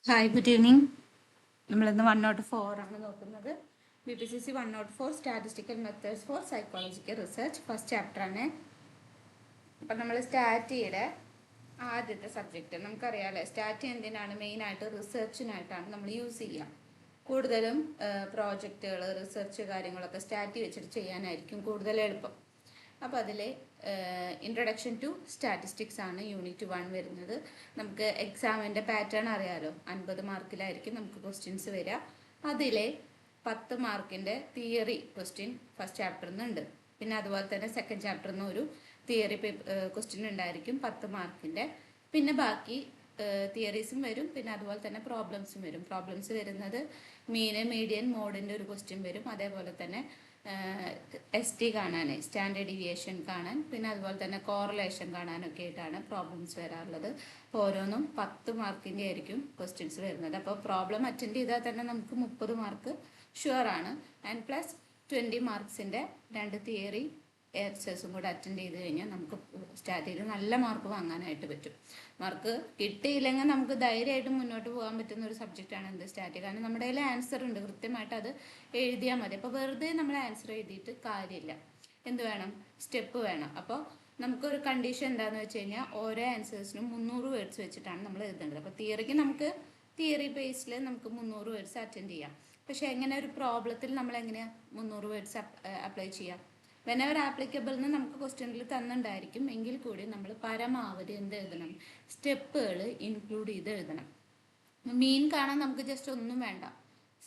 Hi, good evening. നമ്മളിന്ന് 104 ആണ് നോക്കുന്നത്. BPCC 104 statistical methods for psychological research first chapter ആണ്. അപ്പം നമ്മൾ സ്റ്റാറ്റിയുടെ ആദ്യത്തെ സബ്ജക്റ്റ് നമുക്കറിയാമല്ലേ. സ്റ്റാറ്റി എന്തിനാണ്? മെയിനായിട്ട് റിസർച്ചിനായിട്ടാണ് നമ്മൾ യൂസ് ചെയ്യുക. കൂടുതലും പ്രോജക്റ്റുകൾ, റിസർച്ച് കാര്യങ്ങളൊക്കെ സ്റ്റാറ്റി വെച്ചിട്ട് ചെയ്യാനായിരിക്കും കൂടുതൽ എളുപ്പം. അപ്പോൾ അതിൽ ഇൻട്രൊഡക്ഷൻ ടു സ്റ്റാറ്റിസ്റ്റിക്സ് ആണ് യൂണിറ്റ് 1 വരുന്നത്. നമുക്ക് എക്സാമിൻ്റെ പാറ്റേൺ അറിയാലോ. 50 മാർക്കിലായിരിക്കും നമുക്ക് ക്വസ്റ്റ്യൻസ് വരിക. അതിലെ 10 മാർക്കിൻ്റെ തിയറി ക്വസ്റ്റ്യൻ ഫസ്റ്റ് ചാപ്റ്ററിൽ നിന്നുണ്ട്. പിന്നെ അതുപോലെ തന്നെ സെക്കൻഡ് ചാപ്റ്ററിൽ നിന്ന് ഒരു തിയറി ക്വസ്റ്റ്യൻ ഉണ്ടായിരിക്കും 10 മാർക്കിൻ്റെ. പിന്നെ ബാക്കി തിയറീസും വരും. പിന്നെ അതുപോലെ തന്നെ പ്രോബ്ലംസും വരും. പ്രോബ്ലംസ് വരുന്നത് മീന്, മീഡിയൻ, മോഡിൻ്റെ ഒരു ക്വസ്റ്റ്യൻ വരും. അതേപോലെ തന്നെ ST കാണാൻ, സ്റ്റാൻഡേർഡ് ഡീവിയേഷൻ കാണാൻ, പിന്നെ അതുപോലെ തന്നെ കോറിലേഷൻ കാണാനൊക്കെ ആയിട്ടാണ് പ്രോബ്ലംസ് വരാറുള്ളത്. അപ്പോൾ ഓരോന്നും 10 മാർക്കിൻ്റെ ആയിരിക്കും ക്വസ്റ്റ്യൻസ് വരുന്നത്. അപ്പോൾ പ്രോബ്ലം അറ്റൻഡ് ചെയ്താൽ തന്നെ നമുക്ക് 30 മാർക്ക് ഷുവറാണ്. ആൻഡ് പ്ലസ് 20 മാർക്സിൻ്റെ 2 തിയറി എക്സസൈസും കൂടെ അറ്റൻഡ് ചെയ്ത് കഴിഞ്ഞാൽ നമുക്ക് സ്റ്റാറ്റിയിൽ നല്ല മാർക്ക് വാങ്ങാനായിട്ട് പറ്റും. മാർക്ക് കിട്ടിയില്ലെങ്കിൽ നമുക്ക് ധൈര്യമായിട്ട് മുന്നോട്ട് പോകാൻ പറ്റുന്ന ഒരു സബ്ജക്റ്റാണ് എന്ത്? സ്റ്റാറ്റി. കാരണം നമ്മുടെ കയ്യിൽ ആൻസർ ഉണ്ട്, കൃത്യമായിട്ട് അത് എഴുതിയാൽ മതി. അപ്പോൾ വെറുതെ നമ്മൾ ആൻസർ എഴുതിയിട്ട് കാര്യമില്ല. എന്ത് വേണം? സ്റ്റെപ്പ് വേണം. അപ്പോൾ നമുക്കൊരു കണ്ടീഷൻ എന്താണെന്ന് വെച്ച് കഴിഞ്ഞാൽ ഓരോ ആൻസേഴ്സിനും 300 വേർഡ്സ് വെച്ചിട്ടാണ് നമ്മൾ എഴുതേണ്ടത്. അപ്പോൾ തിയറിക്ക് നമുക്ക് തിയറി ബേസിൽ നമുക്ക് 300 വേർഡ്സ് അറ്റൻഡ് ചെയ്യാം. പക്ഷേ എങ്ങനെ ഒരു പ്രോബ്ലത്തിൽ നമ്മൾ എങ്ങനെയാണ് 300 വേർഡ്സ് അപ്ലൈ ചെയ്യാം? വെനെവർ ആപ്ലിക്കബിൾ എന്ന് നമുക്ക് ക്വസ്റ്റ്യനിൽ തന്നിട്ടുണ്ടായിരിക്കും. എങ്കിൽ കൂടി നമ്മൾ പരമാവധി എന്ത് എഴുതണം? സ്റ്റെപ്പുകൾ ഇൻക്ലൂഡ് ചെയ്ത് എഴുതണം. മീൻ കാണാൻ നമുക്ക് ജസ്റ്റ് ഒന്നും വേണ്ട.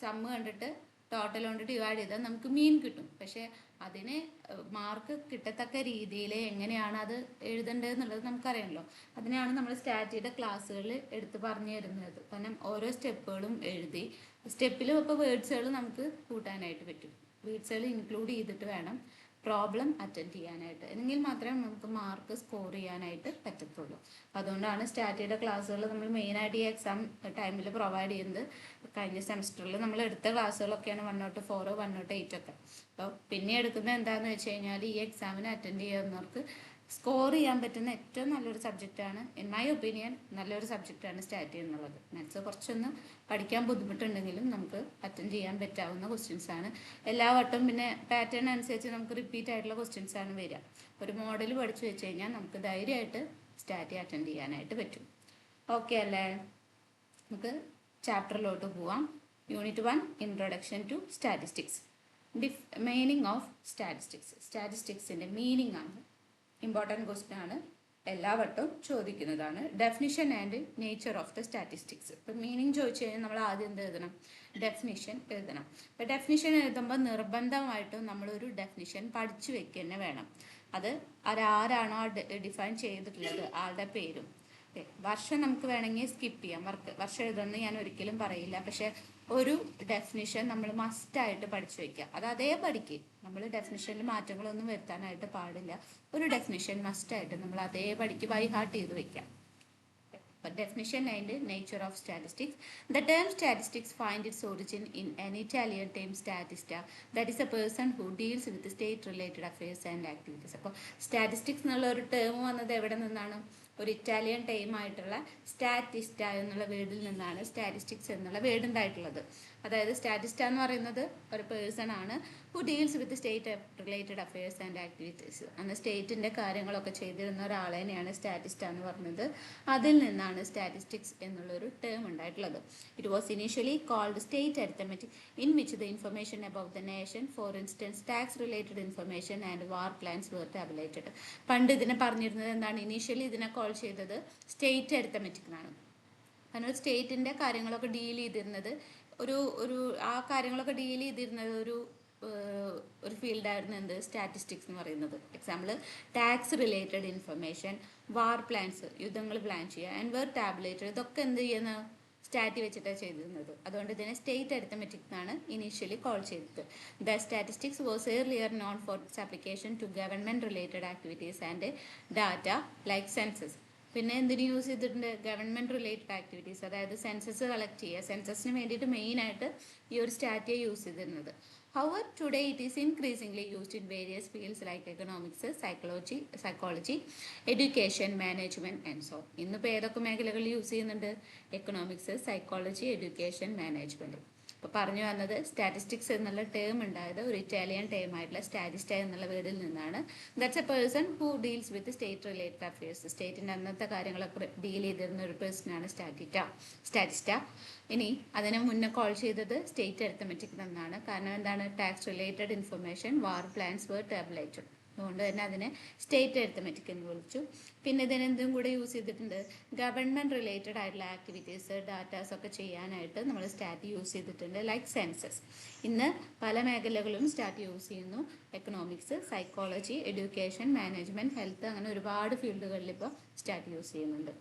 സമ്മ് കണ്ടിട്ട് ടോട്ടൽ കൊണ്ട് ഡിവൈഡ് ചെയ്താൽ നമുക്ക് മീൻ കിട്ടും. പക്ഷേ അതിന് മാർക്ക് കിട്ടത്തക്ക രീതിയിൽ എങ്ങനെയാണ് അത് എഴുതേണ്ടതെന്നുള്ളത് നമുക്കറിയാമല്ലോ. അതിനാണ് നമ്മൾ സ്റ്റാറ്റിയുടെ ക്ലാസ്സുകളിൽ എടുത്ത് പറഞ്ഞു തരുന്നത്. കാരണം ഓരോ സ്റ്റെപ്പുകളും എഴുതി സ്റ്റെപ്പിലും ഇപ്പോൾ വേർഡ്സുകൾ നമുക്ക് കൂട്ടാനായിട്ട് പറ്റും. വേർഡ്സുകൾ ഇൻക്ലൂഡ് ചെയ്തിട്ട് വേണം പ്രോബ്ലം അറ്റൻഡ് ചെയ്യാനായിട്ട്. എങ്കിൽ മാത്രമേ നമുക്ക് മാർക്ക് സ്കോർ ചെയ്യാനായിട്ട് പറ്റത്തുള്ളൂ. അതുകൊണ്ടാണ് സ്റ്റാറ്റിയുടെ ക്ലാസ്സുകൾ നമ്മൾ മെയിനായിട്ട് ഈ എക്സാം ടൈമിൽ പ്രൊവൈഡ് ചെയ്യുന്നത്. കഴിഞ്ഞ സെമസ്റ്ററിൽ നമ്മൾ എടുത്ത ക്ലാസ്സുകളൊക്കെയാണ് 104, 108 ഒക്കെ. അപ്പോൾ പിന്നെ എടുക്കുന്നത് എന്താണെന്ന് വെച്ച് കഴിഞ്ഞാൽ ഈ എക്സാമിന് അറ്റൻഡ് ചെയ്യുന്നവർക്ക് സ്കോർ ചെയ്യാൻ പറ്റുന്ന ഏറ്റവും നല്ലൊരു സബ്ജക്റ്റാണ്, ഇൻ മൈ ഒപ്പീനിയൻ നല്ലൊരു സബ്ജക്റ്റാണ് സ്റ്റാറ്റി എന്നുള്ളത്. മാത്സ് കുറച്ചൊന്ന് പഠിക്കാൻ ബുദ്ധിമുട്ടുണ്ടെങ്കിലും നമുക്ക് അറ്റൻഡ് ചെയ്യാൻ പറ്റാവുന്ന ക്വസ്റ്റ്യൻസ് ആണ്. എല്ലാ വട്ടവും പിന്നെ പാറ്റേൺ അനുസരിച്ച് നമുക്ക് റിപ്പീറ്റ് ആയിട്ടുള്ള ക്വസ്റ്റ്യൻസ് ആണ് വരിക. ഒരു മോഡൽ പഠിച്ചു വെച്ച് കഴിഞ്ഞാൽ നമുക്ക് ധൈര്യമായിട്ട് സ്റ്റാറ്റി അറ്റൻഡ് ചെയ്യാനായിട്ട് പറ്റും. ഓക്കെ അല്ലേ? നമുക്ക് ചാപ്റ്ററിലോട്ട് പോവാം. Unit 1 introduction to statistics. Meaning of statistics. സ്റ്റാറ്റിസ്റ്റിക്സിൻ്റെ മീനിങ് ആണ് ഇമ്പോർട്ടൻറ്റ് ക്വസ്റ്റ്യൻ ആണ്, എല്ലാ വട്ടവും ചോദിക്കുന്നതാണ്. Definition and nature of the statistics. ഇപ്പം മീനിങ് ചോദിച്ചു കഴിഞ്ഞാൽ നമ്മൾ ആദ്യം എന്ത് എഴുതണം? ഡെഫിനിഷൻ എഴുതണം. അപ്പോൾ ഡെഫിനിഷൻ എഴുതുമ്പോൾ നിർബന്ധമായിട്ടും നമ്മളൊരു ഡെഫിനിഷൻ പഠിച്ചു വെക്കുക തന്നെ വേണം. അത് ആരാണോ ഡിഫൈൻ ചെയ്തിട്ടുള്ളത് ആളുടെ പേരും. വർഷം നമുക്ക് വേണമെങ്കിൽ സ്കിപ്പ് ചെയ്യാം. വർഷം എഴുതുമെന്ന് ഞാൻ ഒരിക്കലും പറയില്ല. പക്ഷെ ഒരു ഡെഫിനിഷൻ നമ്മൾ മസ്റ്റായിട്ട് പഠിച്ചു വയ്ക്കുക. അത് അതേ പഠിക്ക്. നമ്മൾ ഡെഫിനിഷനിൽ മാറ്റങ്ങളൊന്നും വരുത്താനായിട്ട് പാടില്ല. ഒരു ഡെഫിനിഷൻ മസ്റ്റായിട്ട് നമ്മൾ അതേ പഠിക്ക് ബൈ ഹാർട്ട് ചെയ്ത് വയ്ക്കാം. Definition and nature of statistics. The term statistics finds its origin in an Italian term statista, that is a person who deals with state-related affairs and activities. അപ്പോൾ സ്റ്റാറ്റിസ്റ്റിക്സ് എന്നുള്ള ഒരു term വന്നത് എവിടെ നിന്നാണ്? ഒരു Italian time ആയിട്ടുള്ള സ്റ്റാറ്റിസ്റ്റ എന്നുള്ള വേർഡിൽ നിന്നാണ് സ്റ്റാറ്റിസ്റ്റിക്സ് എന്നുള്ള വേർഡ് ഉണ്ടായിട്ടുള്ളത്. അതായത് സ്റ്റാറ്റിസ്റ്റ എന്ന് പറയുന്നത് ഒരു പേഴ്സൺ ആണ് who deals with state related affairs and activities. അന്ന് സ്റ്റേറ്റിൻ്റെ കാര്യങ്ങളൊക്കെ ചെയ്തിരുന്ന ഒരാളെ തന്നെയാണ് സ്റ്റാറ്റിസ്റ്റ എന്ന് പറഞ്ഞത്. അതിൽ നിന്നാണ് സ്റ്റാറ്റിസ്റ്റിക്സ് എന്നുള്ളൊരു ടേം ഉണ്ടായിട്ടുള്ളത്. It was initially called state arithmetic, in which the information about the nation, for instance tax related information and war plans were tabulated. പണ്ട് ഇതിനെ പറഞ്ഞിരുന്നത് എന്താണ്? ഇനീഷ്യലി ഇതിനെ കോൾ ചെയ്തത് സ്റ്റേറ്റ് അരിത്തമെറ്റിക് എന്നാണ്. കാരണം സ്റ്റേറ്റിൻ്റെ കാര്യങ്ങളൊക്കെ ഡീൽ ചെയ്തിരുന്നത് ആ കാര്യങ്ങളൊക്കെ ഡീൽ ചെയ്തിരുന്നത് ഒരു ഫീൽഡായിരുന്നു എന്ത്? സ്റ്റാറ്റിസ്റ്റിക്സ് എന്ന് പറയുന്നത്. Example tax related information, war plans, യുദ്ധങ്ങൾ പ്ലാൻ ചെയ്യുക, ആൻഡ് വേർ ടാബുലേറ്റഡ്, ഇതൊക്കെ എന്ത് ചെയ്യുന്ന സ്റ്റാറ്റി വെച്ചിട്ടാണ് ചെയ്തിരുന്നത്. അതുകൊണ്ട് ഇതിനെ സ്റ്റേറ്റ് അരിത്തമെറ്റിക് എന്നാണ് ഇനീഷ്യലി കോൾ ചെയ്തത്. The statistics was earlier known for its application to government related activities and data like census. പിന്നെ എന്തിനു യൂസ് ചെയ്തിട്ടുണ്ട്? ഗവൺമെൻറ് റിലേറ്റഡ് ആക്ടിവിറ്റീസ്, അതായത് സെൻസസ് കളക്ട് ചെയ്യുക. സെൻസസിന് വേണ്ടിയിട്ട് മെയിനായിട്ട് ഈ ഒരു സ്റ്റാറ്റിയെ യൂസ് ചെയ്തിരുന്നത്. However, today it is increasingly used in various fields like economics, psychology, education, management and so on. ഇന്നിപ്പോൾ ഏതൊക്കെ മേഖലകളിൽ യൂസ് ചെയ്യുന്നുണ്ട്? Economics, psychology, education, management. ഇപ്പോൾ പറഞ്ഞു വന്നത് സ്റ്റാറ്റിസ്റ്റിക്സ് എന്നുള്ള ടേം ഉണ്ടായത് ഒരു ഇറ്റാലിയൻ ടേം ആയിട്ടുള്ള സ്റ്റാറ്റിസ്റ്റ എന്നുള്ള വേർഡിൽ നിന്നാണ്. That's a person who deals with state related affairs. സ്റ്റേറ്റിൻ്റെ അന്നത്തെ കാര്യങ്ങളൊക്കെ ഡീൽ ചെയ്തിരുന്ന ഒരു പേഴ്സണാണ് സ്റ്റാറ്റിസ്റ്റ. ഇനി അതിനെ മുന്നേ കോൾ ചെയ്തത് സ്റ്റേറ്റ് അരിത്തമെറ്റിക് എന്നാണ്. കാരണം എന്താണ്? Tax related information, war plans were tabulated. അതുകൊണ്ട് തന്നെ അതിനെ സ്റ്റേറ്റ് അരിത്തമെറ്റിക് എന്ന് വിളിച്ചു. പിന്നെ ഇതിനെന്തും കൂടെ യൂസ് ചെയ്തിട്ടുണ്ട്? ഗവൺമെൻറ് റിലേറ്റഡ് ആയിട്ടുള്ള ആക്ടിവിറ്റീസ്, ഡാറ്റാസ് ഒക്കെ ചെയ്യാനായിട്ട് നമ്മൾ സ്റ്റാറ്റ് യൂസ് ചെയ്തിട്ടുണ്ട്. Like census. ഇന്ന് പല മേഖലകളും സ്റ്റാറ്റ് യൂസ് ചെയ്യുന്നു. Economics, psychology, education, management, health, അങ്ങനെ ഒരുപാട് ഫീൽഡുകളിൽ ഇപ്പോൾ സ്റ്റാറ്റ് യൂസ് ചെയ്യുന്നുണ്ട്.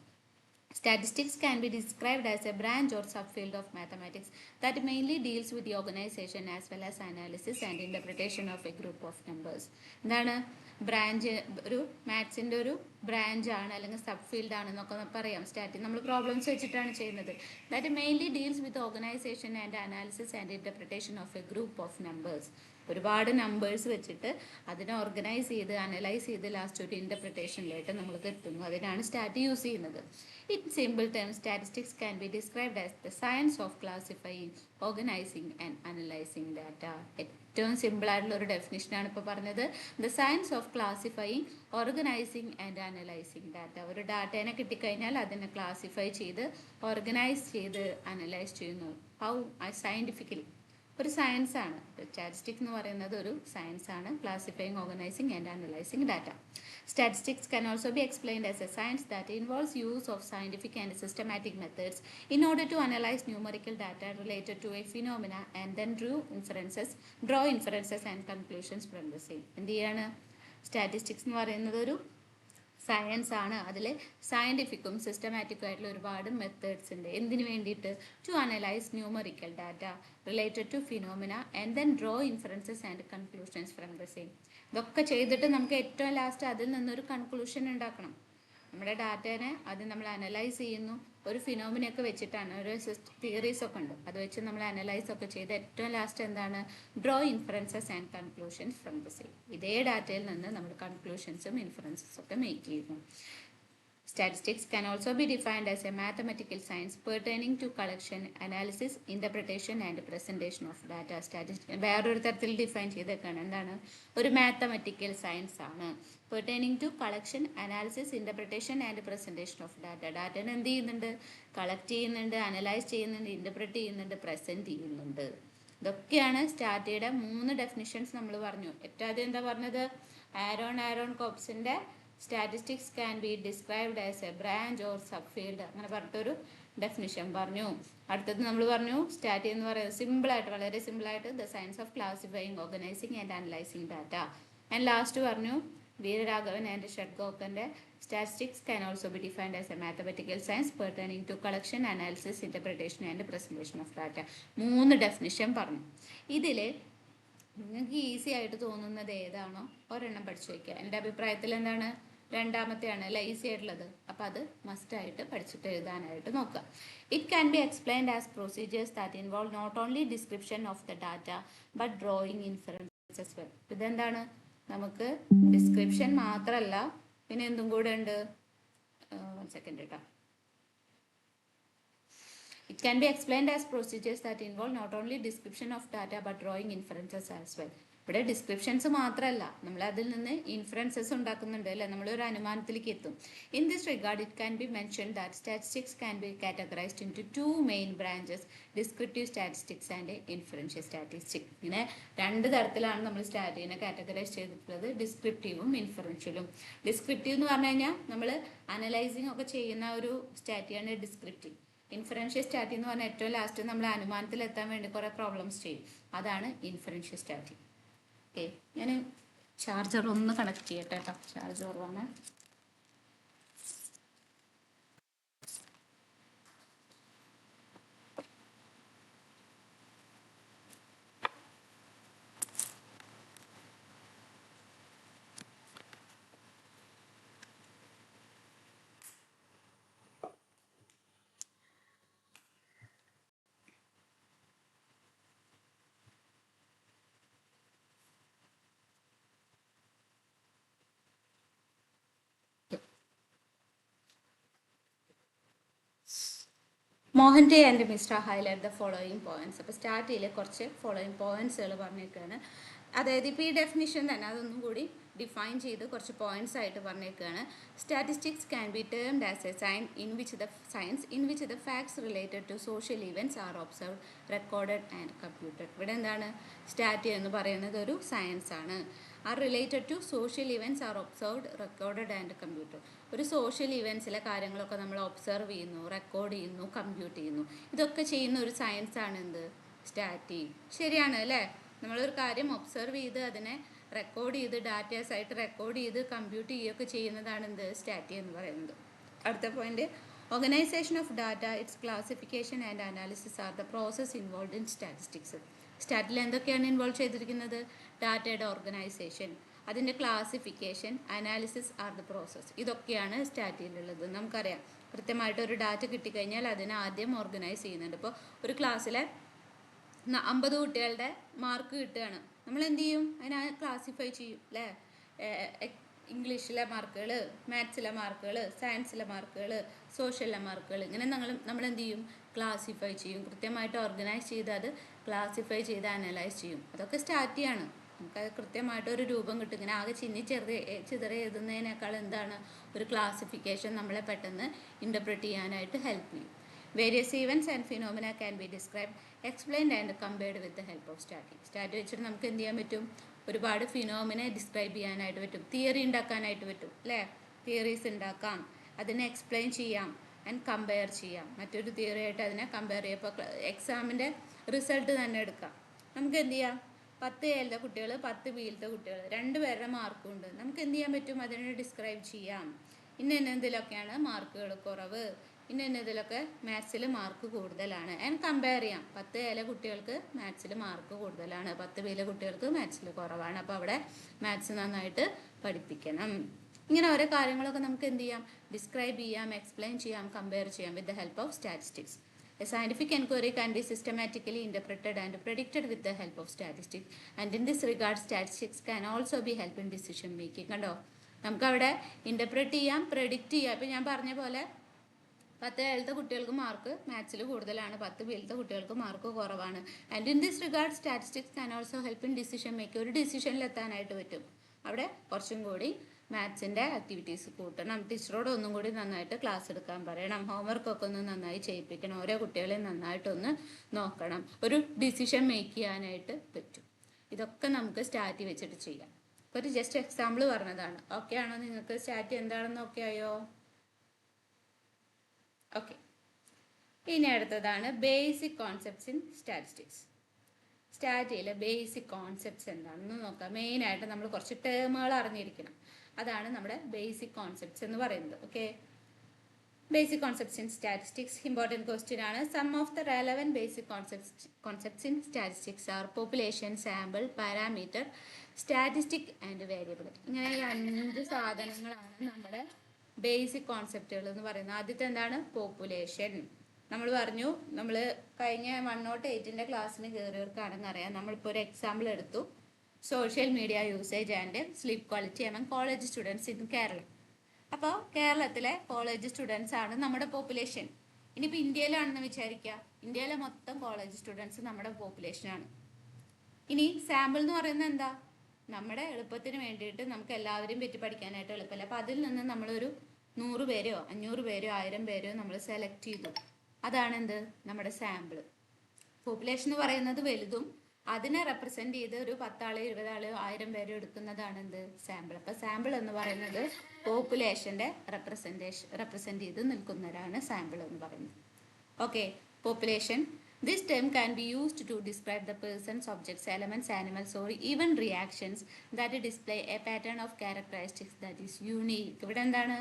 Statistics can be described as a branch or subfield of mathematics that mainly deals with the organization as well as analysis and interpretation of a group of numbers. എന്താണ് branch? ഒരു മാത്സിൻ്റെ ഒരു branch ആണ് അല്ലെങ്കിൽ sub field ആണെന്നൊക്കെ പറയാം. നമ്മൾ problems വെച്ചിട്ടാണ് ചെയ്യുന്നത്. That mainly deals with organisation and analysis and interpretation of A group of numbers. ഒരുപാട് നമ്പേഴ്സ് വെച്ചിട്ട് അതിനെ ഓർഗനൈസ് ചെയ്ത് അനലൈസ് ചെയ്ത് ലാസ്റ്റ് ഒരു ഇൻ്റർപ്രിട്ടേഷനിലായിട്ട് നമ്മൾ എത്തുന്നു. അതിനാണ് സ്റ്റാറ്റ് യൂസ് ചെയ്യുന്നത്. In simple terms, statistics can be described as the science of classifying, organizing and analyzing data. ഏറ്റവും സിമ്പിൾ ആയിട്ടുള്ള ഒരു ഡെഫിനിഷനാണ് ഇപ്പോൾ പറഞ്ഞത്. The science of classifying, organising and analysing data. ഒരു ഡാറ്റേനെ കിട്ടിക്കഴിഞ്ഞാൽ അതിനെ ക്ലാസിഫൈ ചെയ്ത് ഓർഗനൈസ് ചെയ്ത് അനലൈസ് ചെയ്യുന്നു. ഹൗ? സയൻറ്റിഫിക്കലി. ഒരു സയൻസ് ആണ് സ്റ്റാറ്റിസ്റ്റിക് എന്ന് പറയുന്നത്. ഒരു സയൻസ് ആണ്. Classifying, organising and analysing data. Statistics can also be explained as a science that involves use of scientific and systematic methods in order to analyze numerical data related to a phenomena and then draw inferences and conclusions from the same. എന്തിയാണ് statistics എന്ന് പറയുന്നത്? ഒരു science ആണ്. അതിൽ സയൻറ്റിഫിക്കും സിസ്റ്റമാറ്റിക്കും ആയിട്ടുള്ള ഒരുപാട് methods ഉണ്ട്. എന്തിനു വേണ്ടിയിട്ട്? To analyse numerical data related to phenomena and then draw inferences and conclusions from the same. ഇതൊക്കെ ചെയ്തിട്ട് നമുക്ക് ഏറ്റവും ലാസ്റ്റ് അതിൽ നിന്നൊരു കൺക്ലൂഷൻ ഉണ്ടാക്കണം. നമ്മുടെ ഡാറ്റേനെ അത് നമ്മൾ അനലൈസ് ചെയ്യുന്നു. ഒരു ഫിനോമിനൊക്കെ വെച്ചിട്ടാണ്, ഒരു തിയറീസ് ഒക്കെ ഉണ്ട്, അത് വെച്ച് നമ്മൾ അനലൈസ് ഒക്കെ ചെയ്ത് ഏറ്റവും ലാസ്റ്റ് എന്താണ്? Draw inferences and conclusions from the same. ഇതേ ഡാറ്റയിൽ നിന്ന് നമ്മൾ കൺക്ലൂഷൻസും ഇൻഫറൻസസും ഒക്കെ മേക്ക് ചെയ്യുന്നു. Statistics can also be defined as a mathematical science pertaining to collection, analysis, interpretation and presentation of data. വേറൊരു തരത്തിൽ ഡിഫൈൻ ചെയ്തേക്കാണ്. എന്താണ്? ഒരു മാത്തമാറ്റിക്കൽ സയൻസ് ആണ്. pertaining to collection, analysis, interpretation and presentation of data. ഡാറ്റനെ എന്ത് ചെയ്യുന്നുണ്ട്? Collect ചെയ്യുന്നുണ്ട്, analyse ചെയ്യുന്നുണ്ട്, interpret ചെയ്യുന്നുണ്ട്, പ്രസൻറ്റ് ചെയ്യുന്നുണ്ട്. ഇതൊക്കെയാണ് സ്റ്റാറ്റിയുടെ 3 ഡെഫിനിഷൻസ് നമ്മൾ പറഞ്ഞു. ഏറ്റവും ആദ്യം എന്താ പറഞ്ഞത്? ആരോൺ കോപ്സിൻ്റെ statistics can be described as a branch or subfield, അങ്ങനെ പറഞ്ഞിട്ടൊരു ഡെഫിനിഷൻ പറഞ്ഞു. അടുത്തത് നമ്മൾ പറഞ്ഞു സ്റ്റാറ്റി എന്ന് പറയുന്നത് സിമ്പിളായിട്ട്, വളരെ സിമ്പിളായിട്ട് the science of classifying, organising and analysing data. And last പറഞ്ഞു വീരരാഘവൻ ആൻഡ് ഷഡ്ഗോക്കൻ്റെ statistics can also be defined as a mathematical science pertaining to collection, analysis, interpretation and presentation of data. 3 definition പറഞ്ഞു. ഇതിൽ നിങ്ങൾക്ക് ഈസി ആയിട്ട് തോന്നുന്നത് ഏതാണോ ഒരെണ്ണം പഠിച്ചു വയ്ക്കുക. എൻ്റെ അഭിപ്രായത്തിൽ എന്താണ്? രണ്ടാമത്തെയാണ് അല്ല ഈസി ആയിട്ടുള്ളത്. അപ്പോൾ അത് മസ്റ്റായിട്ട് പഠിച്ചിട്ട് എഴുതാനായിട്ട് നോക്കുക. It can be explained as procedures that involve not only description of the data but drawing inferences well. ഇതെന്താണ്? നമുക്ക് ഡിസ്ക്രിപ്ഷൻ മാത്രമല്ല, പിന്നെ എന്തും കൂടെ ഉണ്ട്. 1 സെക്കൻഡ് കേട്ടോ. It can be explained as procedures that involve not only description of data but drawing inferences as well. ഇവിടെ descriptions മാത്രമല്ല, നമ്മൾ അതിൽ നിന്ന് ഇൻഫറൻസസ് ഉണ്ടാക്കുന്നുണ്ട് അല്ലേ, നമ്മളൊരു അനുമാനത്തിലേക്ക് എത്തും. In this regard it can be mention that statistics can be categorised into 2 main branches, descriptive statistics and inferential statistics. ഇങ്ങനെ 2 തരത്തിലാണ് നമ്മൾ സ്റ്റാറ്റിനെ കാറ്റഗറൈസ് ചെയ്തിട്ടുള്ളത്, ഡിസ്ക്രിപ്റ്റീവും ഇൻഫറൻഷ്യലും. ഡിസ്ക്രിപ്റ്റീവ് എന്ന് പറഞ്ഞു കഴിഞ്ഞാൽ നമ്മൾ അനലൈസിങ് ഒക്കെ ചെയ്യുന്ന ഒരു സ്റ്റാറ്റിയാണ് ഡിസ്ക്രിപ്റ്റീവ്. ഇൻഫറൻഷ്യൽ സ്റ്റാറ്റി എന്ന് പറഞ്ഞാൽ ഏറ്റവും ലാസ്റ്റ് നമ്മൾ അനുമാനത്തിൽ എത്താൻ വേണ്ടി കുറേ പ്രോബ്ലംസ് ചെയ്യും, അതാണ് ഇൻഫറൻഷ്യൽ സ്റ്റാറ്റി. ഓക്കെ, ഞാൻ ചാർജർ ഒന്ന് കണക്ട് ചെയ്യട്ടെ കേട്ടോ. ചാർജർ വന്ന് Mohan T and mister highlight the following points. അപ്പോൾ സ്റ്റാർട്ട് ചെയ്യൽ കുറച്ച് ഫോളോയിങ് പോയിന്റ്സുകൾ പറഞ്ഞേക്കാണ്. അതായത് ഇപ്പോൾ ഈ ഡെഫിനിഷൻ തന്നെ അതൊന്നും കൂടി ഡിഫൈൻ ചെയ്ത് കുറച്ച് പോയിന്റ്സ് ആയിട്ട് പറഞ്ഞേക്കാണ്. Statistics can be termed as a science in which the facts related to social events are observed, recorded and computed. ഇവിടെ എന്താണ് സ്റ്റാറ്റി എന്ന് പറയുന്നത് ഒരു സയൻസ് ആണ്. Are related to social events are observed, recorded and computed. ഒരു social ഇവൻറ്റ്സിലെ കാര്യങ്ങളൊക്കെ നമ്മൾ ഒബ്സർവ് ചെയ്യുന്നു, റെക്കോർഡ് ചെയ്യുന്നു, കമ്പ്യൂട്ട് ചെയ്യുന്നു. ഇതൊക്കെ ചെയ്യുന്ന ഒരു സയൻസ് ആണ് എന്ത്? സ്റ്റാറ്റി. ശരിയാണ് അല്ലേ? നമ്മളൊരു കാര്യം ഒബ്സർവ് ചെയ്ത് അതിനെ റെക്കോർഡ് ചെയ്ത് ഡാറ്റാസ് ആയിട്ട് റെക്കോർഡ് ചെയ്ത് കമ്പ്യൂട്ട് ചെയ്യുകയൊക്കെ ചെയ്യുന്നതാണ് എന്ത്? സ്റ്റാറ്റി എന്ന് പറയുന്നത്. അടുത്ത point, organisation of data, it's classification and analysis are the process involve in statistics. സ്റ്റാറ്റിൽ എന്തൊക്കെയാണ് ഇൻവോൾവ് ചെയ്തിരിക്കുന്നത്? ഡാറ്റയുടെ ഓർഗനൈസേഷൻ, അതിൻ്റെ classification, analysis are the process. ഇതൊക്കെയാണ് സ്റ്റാറ്റിയിലുള്ളത്. നമുക്കറിയാം കൃത്യമായിട്ട് ഒരു ഡാറ്റ കിട്ടിക്കഴിഞ്ഞാൽ അതിനെ ആദ്യം ഓർഗനൈസ് ചെയ്യുന്നുണ്ട്. ഇപ്പോൾ ഒരു ക്ലാസ്സിലെ 50 കുട്ടികളുടെ മാർക്ക് കിട്ടുകയാണ്, നമ്മൾ എന്ത് ചെയ്യും? അതിനെ ക്ലാസിഫൈ ചെയ്യും അല്ലേ? ഇംഗ്ലീഷിലെ മാർക്കുകൾ, മാത്സിലെ മാർക്കുകൾ, സയൻസിലെ മാർക്കുകൾ, സോഷ്യലിലെ മാർക്കുകൾ, ഇങ്ങനെ നമ്മൾ എന്ത് ചെയ്യും? ക്ലാസിഫൈ ചെയ്യും. കൃത്യമായിട്ട് ഓർഗനൈസ് ചെയ്ത് അത് ക്ലാസിഫൈ ചെയ്ത് അനലൈസ് ചെയ്യും. അതൊക്കെ സ്റ്റാറ്റിയാണ്. നമുക്കത് കൃത്യമായിട്ട് ഒരു രൂപം കിട്ടും. ഇങ്ങനെ ആകെ ചിതറി എഴുതുന്നതിനേക്കാൾ എന്താണ് ഒരു ക്ലാസിഫിക്കേഷൻ നമ്മളെ പെട്ടെന്ന് ഇൻ്റർപ്രറ്റ് ചെയ്യാനായിട്ട് ഹെൽപ്പ് ചെയ്യും. Various events and phenomena can be describe, explained and compared with the help of സ്റ്റാറ്റി. സ്റ്റാറ്റി വെച്ചിട്ട് നമുക്ക് എന്ത് ചെയ്യാൻ പറ്റും? ഒരുപാട് ഫിനോമിനെ ഡിസ്ക്രൈബ് ചെയ്യാനായിട്ട് പറ്റും, തിയറി ഉണ്ടാക്കാനായിട്ട് പറ്റും അല്ലേ? തിയറീസ് ഉണ്ടാക്കാം, അതിനെ എക്സ്പ്ലെയിൻ ചെയ്യാം ആൻഡ് കമ്പയർ ചെയ്യാം. മറ്റൊരു തിയറി ആയിട്ട് അതിനെ കമ്പയർ ചെയ്യാം. ഇപ്പോൾ എക്സാമിൻ്റെ റിസൾട്ട് തന്നെ എടുക്കാം. നമുക്ക് എന്ത് ചെയ്യാം? 10 എയിലത്തെ കുട്ടികൾ, 10 ബിയിലത്തെ കുട്ടികൾ, 2 പേരുടെ മാർക്കും ഉണ്ട്. നമുക്ക് എന്ത് ചെയ്യാൻ പറ്റും? അതിനെ ഡിസ്ക്രൈബ് ചെയ്യാം. എന്തിലൊക്കെയാണ് മാർക്കുകൾ കുറവ്, ഇതിലൊക്കെ മാത്സിൽ മാർക്ക് കൂടുതലാണ് ആൻഡ് കമ്പയർ ചെയ്യാം. 10 എയിലെ കുട്ടികൾക്ക് മാത്സിൽ മാർക്ക് കൂടുതലാണ്, 10 ബിയിലെ കുട്ടികൾക്ക് മാത്സിൽ കുറവാണ്. അപ്പോൾ അവിടെ മാത്സ് നന്നായിട്ട് പഠിപ്പിക്കണം. ഇങ്ങനെ ഓരോ കാര്യങ്ങളൊക്കെ നമുക്ക് എന്ത് ചെയ്യാം? ഡിസ്ക്രൈബ് ചെയ്യാം, എക്സ്പ്ലെയിൻ ചെയ്യാം, കമ്പയർ ചെയ്യാം വിത്ത് the help of statistics. A scientific inquiry can be systematically interpreted and predicted with the help of statistics. And in this regard, statistics can also be help in decision making. കണ്ടോ? നമുക്കവിടെ interpret ചെയ്യാം, predict ചെയ്യാം. ഇപ്പം ഞാൻ പറഞ്ഞ പോലെ 10 എയിലത്തെ കുട്ടികൾക്ക് mark മാത്സിൽ കൂടുതലാണ്, 10 ബിയിലത്തെ കുട്ടികൾക്ക് മാർക്ക് കുറവാണ്. And in this regard statistics can also help in decision making. ഒരു ഡിസിഷനിൽ എത്താനായിട്ട് പറ്റും. അവിടെ കുറച്ചും കൂടി മാത്സിൻ്റെ ആക്ടിവിറ്റീസ് കൂട്ടണം, ടീച്ചറോട് ഒന്നും കൂടി നന്നായിട്ട് ക്ലാസ് എടുക്കാൻ പറയണം, ഹോംവർക്കൊക്കെ ഒന്ന് നന്നായി ചെയ്യിപ്പിക്കണം, ഓരോ കുട്ടികളെയും നന്നായിട്ടൊന്ന് നോക്കണം. ഒരു ഡിസിഷൻ മേക്ക് ചെയ്യാനായിട്ട് പറ്റും. ഇതൊക്കെ നമുക്ക് സ്റ്റാറ്റി വെച്ചിട്ട് ചെയ്യാം. ഒരു ജസ്റ്റ് എക്സാമ്പിൾ പറഞ്ഞതാണ്. ഓക്കെ ആണോ? നിങ്ങൾക്ക് സ്റ്റാറ്റി എന്താണെന്ന് ഓക്കെ ആയോ? ഓക്കെ. ഇനി അടുത്തതാണ് ബേസിക് കോൺസെപ്റ്റ്സ് ഇൻ സ്റ്റാറ്റിസ്റ്റിക്സ്. സ്റ്റാറ്റിയിലെ ബേസിക് കോൺസെപ്റ്റ്സ് എന്താണെന്ന് നോക്കാം. മെയിനായിട്ട് നമ്മൾ കുറച്ച് ടേമുകൾ അറിഞ്ഞിരിക്കണം. അതാണ് നമ്മുടെ ബേസിക് കോൺസെപ്റ്റ്സ് എന്ന് പറയുന്നത്. Okay, basic concepts in statistics important question ആണ്. Some of the relevant basic concepts in statistics are population, sample, parameter, statistic and variable. ഇങ്ങനെ ഈ 5 സാധനങ്ങളാണ് നമ്മുടെ ബേസിക് കോൺസെപ്റ്റുകൾ എന്ന് പറയുന്നത്. ആദ്യത്തെ എന്താണ്? പോപ്പുലേഷൻ. നമ്മൾ പറഞ്ഞു, നമ്മൾ കഴിഞ്ഞ 108ൻ്റെ ക്ലാസ്സിന് കയറിയവർക്കാണെന്ന് അറിയാം. നമ്മളിപ്പോൾ ഒരു എക്സാമ്പിൾ എടുത്തു, social media usage and sleep quality among college students in Kerala. അപ്പോൾ കേരളത്തിലെ കോളേജ് സ്റ്റുഡൻസ് ആണ് നമ്മുടെ പോപ്പുലേഷൻ. ഇനിയിപ്പോൾ ഇന്ത്യയിലാണെന്ന് വിചാരിക്കുക, ഇന്ത്യയിലെ മൊത്തം കോളേജ് സ്റ്റുഡൻസ് നമ്മുടെ പോപ്പുലേഷനാണ്. ഇനി സാമ്പിൾ എന്ന് പറയുന്നത് എന്താ? നമ്മുടെ എളുപ്പത്തിന് വേണ്ടിയിട്ട് നമുക്ക് എല്ലാവരെയും പറ്റി പഠിക്കാനായിട്ട് എളുപ്പമല്ല. അപ്പോൾ അതിൽ നിന്ന് നമ്മളൊരു 100 പേരെയോ 500 പേരെയോ 1000 പേരെയോ നമ്മൾ സെലക്ട് ചെയ്തു. അതാണ് എന്ത്? നമ്മുടെ സാമ്പിൾ. പോപ്പുലേഷൻ എന്ന് പറയുന്നത് വലുതും അതിനെ റെപ്രസെൻ്റ് ചെയ്ത് ഒരു 10 ആള് 20 ആള് 1000 പേരോ എടുക്കുന്നതാണ് എന്ത്? സാമ്പിൾ. അപ്പോൾ സാമ്പിൾ എന്ന് പറയുന്നത് പോപ്പുലേഷൻ്റെ റെപ്രസെൻ്റ് ചെയ്ത് നിൽക്കുന്നവരാണ് സാമ്പിൾ എന്ന് പറയുന്നത്. Okay, population. This term can be used to describe the persons, objects, elements, animals or even reactions that display a pattern of characteristics that is unique. ഇവിടെ എന്താണ്?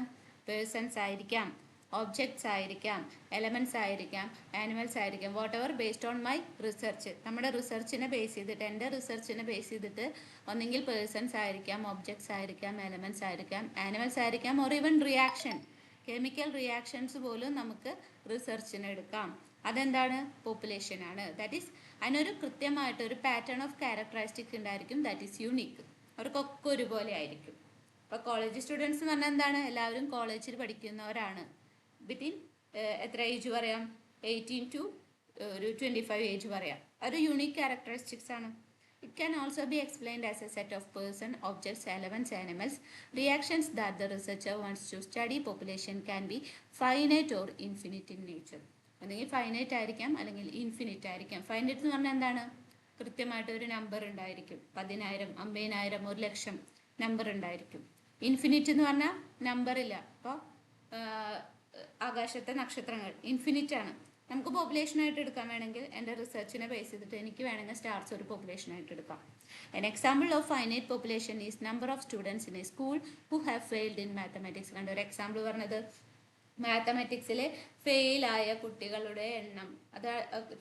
പേഴ്സൺസ് ആയിരിക്കാം, objects ആയിരിക്കാം, elements ആയിരിക്കാം, animals ആയിരിക്കാം, what ever based on my research. നമ്മുടെ റിസർച്ചിനെ base ചെയ്തിട്ട്, എൻ്റെ റിസർച്ചിനെ base ചെയ്തിട്ട് ഒന്നെങ്കിൽ പേഴ്സൺസ് ആയിരിക്കാം, ഒബ്ജക്ട്സ് ആയിരിക്കാം, എലമെൻറ്റ്സ് ആയിരിക്കാം, ആനിമൽസ് ആയിരിക്കാം, or even reaction, chemical reactions പോലും നമുക്ക് റിസർച്ചിന് എടുക്കാം. അതെന്താണ്? പോപ്പുലേഷൻ ആണ്. ദാറ്റ് ഈസ് അതിനൊരു കൃത്യമായിട്ടൊരു പാറ്റേൺ ഓഫ് ക്യാരക്ടറിസ്റ്റിക് ഉണ്ടായിരിക്കും. That is unique. അവർക്കൊക്കെ ഒരുപോലെ ആയിരിക്കും. ഇപ്പോൾ കോളേജ് സ്റ്റുഡൻസ് എന്ന് പറഞ്ഞാൽ എന്താണ്? എല്ലാവരും കോളേജിൽ പഠിക്കുന്നവരാണ്. ബിറ്റ്വീൻ എത്ര ഏജ് പറയാം? 18 to ഒരു 25 ഏജ് പറയാം. ഒരു യൂണിക് ക്യാരക്ടറിസ്റ്റിക്സ് ആണ്. It can also be explained as a set of person, objects, elements, animals. Reactions that the researcher wants to study population can be finite or infinite in nature. അല്ലെങ്കിൽ finite ആയിരിക്കാം, അല്ലെങ്കിൽ infinite ആയിരിക്കാം. Finite എന്ന് പറഞ്ഞാൽ എന്താണ്? കൃത്യമായിട്ട് ഒരു number ഉണ്ടായിരിക്കും. 10,000, 50,000, 1,00,000 നമ്പർ ഉണ്ടായിരിക്കും. ഇൻഫിനിറ്റ് എന്ന് പറഞ്ഞാൽ നമ്പർ ഇല്ല. അപ്പോൾ ആകാശത്തെ നക്ഷത്രങ്ങൾ ഇൻഫിനിറ്റ് ആണ്. നമുക്ക് പോപ്പുലേഷനായിട്ട് എടുക്കാൻ വേണമെങ്കിൽ എൻ്റെ റിസർച്ചിനെ ബേസ് ചെയ്തിട്ട് എനിക്ക് വേണമെങ്കിൽ സ്റ്റാർസ് ഒരു പോപ്പുലേഷനായിട്ട് എടുക്കാം. An example of finite population is number of students in a school who have failed in mathematics. കണ്ട ഒരു എക്സാമ്പിൾ പറഞ്ഞത് മാത്തമാറ്റിക്സിൽ ഫെയിലായ കുട്ടികളുടെ എണ്ണം, അത്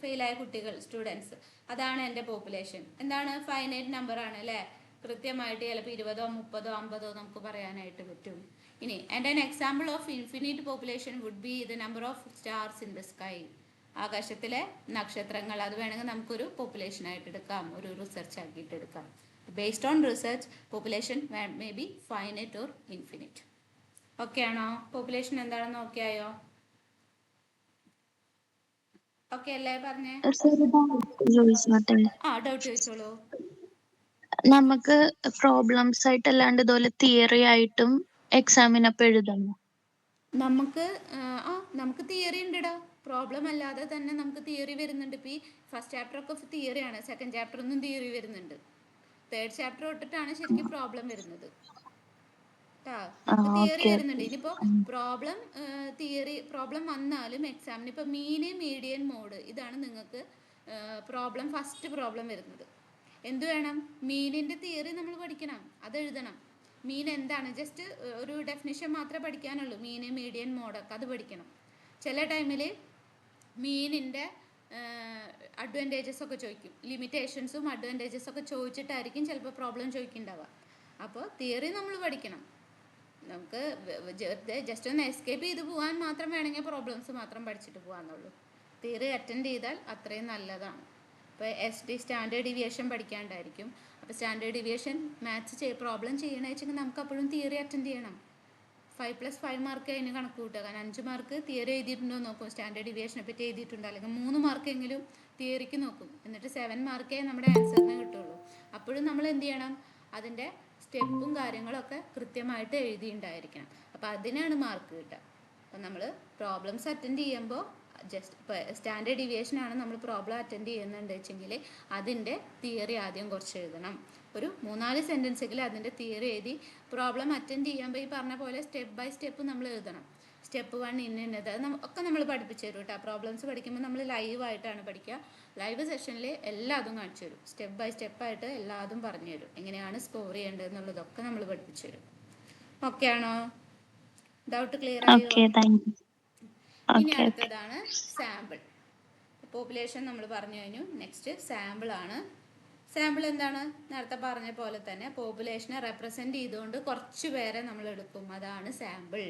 ഫെയിലായ കുട്ടികൾ സ്റ്റുഡൻസ്, അതാണ് എൻ്റെ പോപ്പുലേഷൻ. എന്താണ്? ഫൈനൈറ്റ് നമ്പർ ആണ് അല്ലേ? കൃത്യമായിട്ട് ചിലപ്പോൾ 20, 30, 50 നമുക്ക് പറയാനായിട്ട് പറ്റും. ഇനി and an example of infinite population would be the number of stars in the sky. ആകാശത്തിലെ നക്ഷത്രങ്ങൾ, അത് വേണമെങ്കിൽ നമുക്കൊരു പോപ്പുലേഷനായിട്ട് എടുക്കാം, ഒരു റിസർച്ച് ആക്കിയിട്ട് എടുക്കാം. Based on research population may be finite or infinite. Okay ആണോ? പോപ്പുലേഷൻ എന്താണെന്ന് ഓക്കെ ആയോ? ഓക്കെ അല്ലേ? പറഞ്ഞേ. ഡൗട്ട് ചോദിച്ചോളൂ. നമുക്ക് പ്രോബ്ലംസ് ആയിട്ട് അല്ലാണ്ട് ഇതുപോലെ തിയറി ആയിട്ടും എക്സാമിനപ്പം എഴുതണം. നമുക്ക് തിയറി ഉണ്ടടാ. പ്രോബ്ലം അല്ലാതെ തന്നെ നമുക്ക് തിയറി വരുന്നുണ്ട്. ഇപ്പം ഈ ഫസ്റ്റ് ചാപ്റ്റർ ഒക്കെ തിയറിയാണ്, സെക്കൻഡ് ചാപ്റ്റർ ഒന്നും തിയറി വരുന്നുണ്ട്. തേർഡ് ചാപ്റ്റർ തൊട്ടിട്ടാണ് ശരിക്കും പ്രോബ്ലം വരുന്നത്. തിയറി വരുന്നുണ്ട്. ഇനിയിപ്പോൾ പ്രോബ്ലം വന്നാലും എക്സാമിന് ഇപ്പോൾ മീന്, മീഡിയൻ, മോഡ്, ഇതാണ് നിങ്ങൾക്ക് പ്രോബ്ലം, ഫസ്റ്റ് പ്രോബ്ലം വരുന്നത്. എന്ത് വേണം? മീനിൻ്റെ തിയറി നമ്മൾ പഠിക്കണം, അത് എഴുതണം. മീൻ എന്താണ്? ജസ്റ്റ് ഒരു ഡെഫിനിഷൻ മാത്രമേ പഠിക്കാനുള്ളൂ. മീന്, മീഡിയൻ, മോഡൊക്കെ അത് പഠിക്കണം. ചില ടൈമിൽ മീനിൻ്റെ അഡ്വാൻറ്റേജസ് ഒക്കെ ചോദിക്കും, ലിമിറ്റേഷൻസും അഡ്വാൻറ്റേജസും ഒക്കെ ചോദിച്ചിട്ടായിരിക്കും ചിലപ്പോൾ പ്രോബ്ലം ചോദിക്കുന്നുണ്ടാവുക. അപ്പോൾ തിയറി നമ്മൾ പഠിക്കണം. നമുക്ക് ജസ്റ്റ് ഒന്ന് എസ്കേപ്പ് ചെയ്ത് പോകാൻ മാത്രം വേണമെങ്കിൽ പ്രോബ്ലംസ് മാത്രം പഠിച്ചിട്ട് പോകാമെന്നുള്ളൂ. തിയറി അറ്റൻഡ് ചെയ്താൽ അത്രയും നല്ലതാണ്. ഇപ്പോൾ SD സ്റ്റാൻഡേർഡ് ഡീവിയേഷൻ പഠിക്കാണ്ടായിരിക്കും. അപ്പോൾ സ്റ്റാൻഡേർഡ് ഡീവിയേഷൻ മാത്സ് പ്രോബ്ലം ചെയ്യണമെന്ന് വെച്ചെങ്കിൽ നമുക്ക് അപ്പോഴും തിയറി അറ്റൻഡ് ചെയ്യണം. 5+5 മാർക്ക് അതിന് കണക്ക് കൂട്ടുക. കാരണം 5 മാർക്ക് തിയറി എഴുതിയിട്ടുണ്ടോ നോക്കും, സ്റ്റാൻഡേർഡ് ഡീവിയേഷനെ പറ്റി എഴുതിയിട്ടുണ്ടോ, അല്ലെങ്കിൽ 3 മാർക്കെങ്കിലും തിയറിക്ക് നോക്കും. എന്നിട്ട് 7 മാർക്കേ നമ്മുടെ ആൻസറിന് കിട്ടുള്ളൂ. അപ്പോഴും നമ്മൾ എന്ത് ചെയ്യണം? അതിൻ്റെ സ്റ്റെപ്പും കാര്യങ്ങളൊക്കെ കൃത്യമായിട്ട് എഴുതിയിട്ടുണ്ടായിരിക്കണം. അപ്പോൾ അതിനാണ് മാർക്ക് കിട്ടുക. അപ്പം നമ്മൾ പ്രോബ്ലംസ് അറ്റൻഡ് ചെയ്യുമ്പോൾ ജസ്റ്റ് ഇപ്പോൾ സ്റ്റാൻഡേർഡ് ഡീവിയേഷനാണ് നമ്മൾ പ്രോബ്ലം അറ്റൻഡ് ചെയ്യുന്നുണ്ട് വെച്ചെങ്കിൽ അതിൻ്റെ തിയറി ആദ്യം കുറച്ച് എഴുതണം. ഒരു 3-4 സെൻറ്റൻസെങ്കിലും അതിൻ്റെ തിയറി എഴുതി പ്രോബ്ലം അറ്റൻഡ് ചെയ്യുമ്പോൾ ഈ പറഞ്ഞ പോലെ സ്റ്റെപ്പ് ബൈ സ്റ്റെപ്പ് നമ്മൾ എഴുതണം. സ്റ്റെപ്പ് 1 ഇന്നത് ഒക്കെ നമ്മൾ പഠിപ്പിച്ചു തരും കേട്ടോ. പ്രോബ്ലംസ് പഠിക്കുമ്പോൾ നമ്മൾ ലൈവായിട്ടാണ് പഠിക്കുക. ലൈവ് സെഷനിൽ എല്ലാതും കാണിച്ചു തരും. സ്റ്റെപ്പ് ബൈ സ്റ്റെപ്പായിട്ട് എല്ലാതും പറഞ്ഞു തരും. എങ്ങനെയാണ് സ്കോർ ചെയ്യേണ്ടത് എന്നുള്ളതൊക്കെ നമ്മൾ പഠിപ്പിച്ചു തരും. ഓക്കെ ആണോ? ഡൗട്ട് ക്ലിയർ ആയോ? ഇനി അടുത്തതാണ് സാമ്പിൾ. പോപ്പുലേഷൻ നമ്മൾ പറഞ്ഞു കഴിഞ്ഞു. നെക്സ്റ്റ് സാമ്പിൾ ആണ്. സാമ്പിൾ എന്താണ്? നേരത്തെ പറഞ്ഞ പോലെ തന്നെ പോപ്പുലേഷനെ റെപ്രസെൻറ്റ് ചെയ്തുകൊണ്ട് കുറച്ച് പേരെ നമ്മൾ എടുക്കും, അതാണ് sample.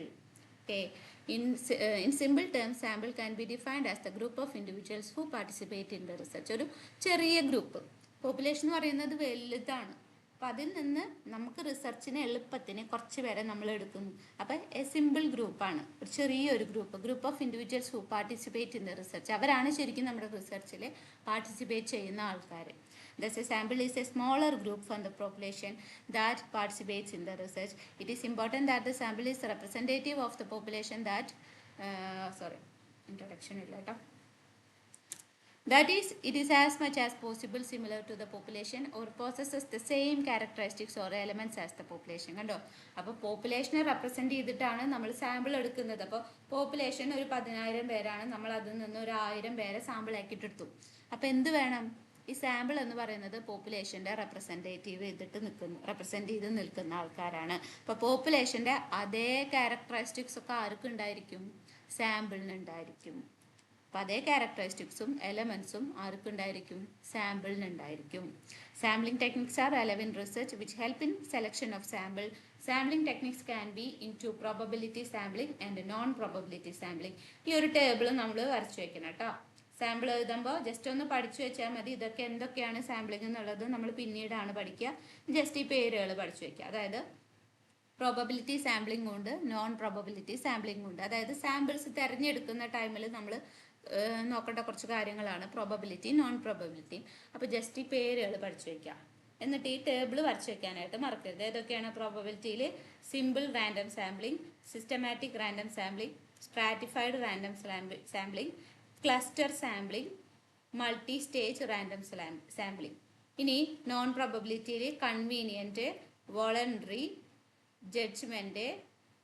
Okay. In simple terms, sample can be defined as the group of individuals who participate in the research. ഒരു ചെറിയ ഗ്രൂപ്പ്. പോപ്പുലേഷൻ എന്ന് പറയുന്നത് വലുതാണ്. അപ്പോൾ അതിൽ നിന്ന് നമുക്ക് റിസർച്ചിന് എളുപ്പത്തിന് കുറച്ച് പേരെ നമ്മൾ എടുക്കുന്നു. അപ്പോൾ എ സിമ്പിൾ ഗ്രൂപ്പാണ്, ഒരു ചെറിയൊരു group of individuals who participate in the research. അവരാണ് ശരിക്കും നമ്മുടെ റിസർച്ചിൽ പാർട്ടിസിപ്പേറ്റ് ചെയ്യുന്ന ആൾക്കാർ. Thus, a sample is a smaller group from the population that participates in the research. It is important that the sample is representative of the population that, that is, it is as much as possible similar to the population or possesses the same characteristics or elements as the population. കണ്ടോ? അപ്പോൾ പോപ്പുലേഷനെ represent ചെയ്തിട്ടാണ് നമ്മൾ sample എടുക്കുന്നത്. അപ്പോൾ population ഒരു 10,000 പേരാണ്, നമ്മൾ അതിൽ നിന്ന് ഒരു 1000 പേരെ സാമ്പിൾ ആക്കിയിട്ട് എടുത്തു. അപ്പോൾ എന്ത് വേണം? ഈ സാമ്പിൾ എന്ന് പറയുന്നത് പോപ്പുലേഷൻ്റെ റെപ്രസെൻറ്റ് ചെയ്ത് നിൽക്കുന്ന ആൾക്കാരാണ്. അപ്പോൾ പോപ്പുലേഷൻ്റെ അതേ ക്യാരക്ടറിസ്റ്റിക്സ് ഒക്കെ ആർക്കുണ്ടായിരിക്കും? സാമ്പിളിനുണ്ടായിരിക്കും. അപ്പോൾ അതേ ക്യാരക്ടറിസ്റ്റിക്സും എലമെൻസും ആർക്കുണ്ടായിരിക്കും? സാമ്പിളിനുണ്ടായിരിക്കും. Sampling techniques are relevant in research which help in selection of sample. Sampling techniques can be into probability sampling and non-probability sampling. ഈ ഒരു ടേബിൾ നമ്മൾ വരച്ചു വെക്കണം കേട്ടോ. സാമ്പിൾ എഴുതുമ്പോൾ ജസ്റ്റ് ഒന്ന് പഠിച്ചു വെച്ചാൽ മതി. ഇതൊക്കെ എന്തൊക്കെയാണ് സാമ്പിളിംഗ് എന്നുള്ളത് നമ്മൾ പിന്നീടാണ് പഠിക്കുക. ജസ്റ്റ് ഈ പേരുകൾ പഠിച്ചു വയ്ക്കുക. അതായത് പ്രോബബിലിറ്റി സാമ്പിളിംഗ് ഉണ്ട്, നോൺ പ്രോബബിലിറ്റി സാമ്പിളിംഗ് ഉണ്ട്. അതായത് സാമ്പിൾസ് തിരഞ്ഞെടുക്കുന്ന ടൈമിൽ നമ്മൾ നോക്കേണ്ട കുറച്ച് കാര്യങ്ങളാണ് പ്രോബബിലിറ്റി നോൺ പ്രോബബിലിറ്റി. അപ്പോൾ ജസ്റ്റ് ഈ പേരുകൾ പഠിച്ചു വയ്ക്കാം. എന്നിട്ട് ഈ ടേബിൾ വരച്ച് വെക്കാനായിട്ട് മറക്കരുത്. ഏതൊക്കെയാണ് പ്രോബബിലിറ്റിയിൽ? Simple random sampling, systematic random sampling, stratified random sampling, cluster sampling, multi stage random sampling. ഇനി നോൺ പ്രോബബിലിറ്റിയിൽ convenient, voluntary, judgement,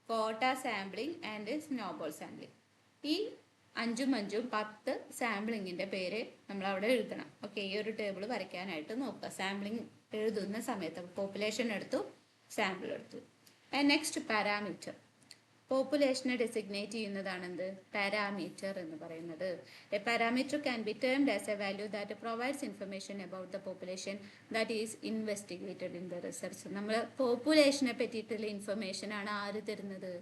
quota sampling and snowball sampling. ഈ 5 10 സാമ്പിളിങ്ങിൻ്റെ പേര് നമ്മളവിടെ എഴുതണം. ഓക്കെ, ഈ ഒരു ടേബിൾ വരയ്ക്കാനായിട്ട് നോക്കുക. സാമ്പിളിംഗ് എഴുതുന്ന സമയത്ത് പോപ്പുലേഷൻ എടുത്തു, സാമ്പിൾ എടുത്തു. Next parameter. പോപ്പുലേഷനെ ഡെസിഗ്നേറ്റ് ചെയ്യുന്നതാണ് എന്ത്? പാരാമീറ്റർ എന്ന് പറയുന്നത്. A parameter can be termed as A value that provides information about the population that is investigated in the research. നമ്മൾ പോപ്പുലേഷനെ പറ്റിയിട്ടുള്ള ഇൻഫർമേഷൻ ആണ് ആര് തരുന്നത്?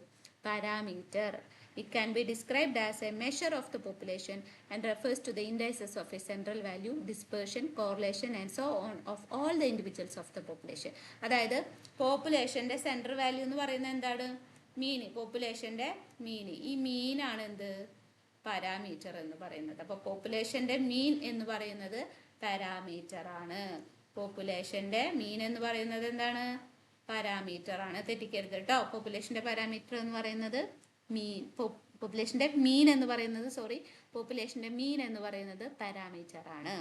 Parameter. It can be described as a measure of the population and refers to the indices of a central value, dispersion, correlation and so on of all the individuals of the population. അതായത് പോപ്പുലേഷൻ്റെ central value എന്ന് പറയുന്നത് എന്താണ്? മീൻ. പോപ്പുലേഷൻ്റെ മീൻ. ഈ മീനാണ് എന്ത്? Parameter എന്ന് പറയുന്നത്. അപ്പോൾ പോപ്പുലേഷൻ്റെ മീൻ എന്ന് പറയുന്നത് പാരാമീറ്റർ ആണ്. പോപ്പുലേഷൻ്റെ മീൻ എന്ന് പറയുന്നത് എന്താണ്? പാരാമീറ്റർ ആണ്. തെറ്റിക്കരുത് കേട്ടോ. പോപ്പുലേഷൻ്റെ പാരാമീറ്റർ എന്ന് പറയുന്നത് മീൻ. പോപ്പുലേഷൻ്റെ മീൻ എന്ന് പറയുന്നത് പോപ്പുലേഷൻ്റെ മീൻ എന്ന് പറയുന്നത് പാരാമീറ്റർ ആണ്.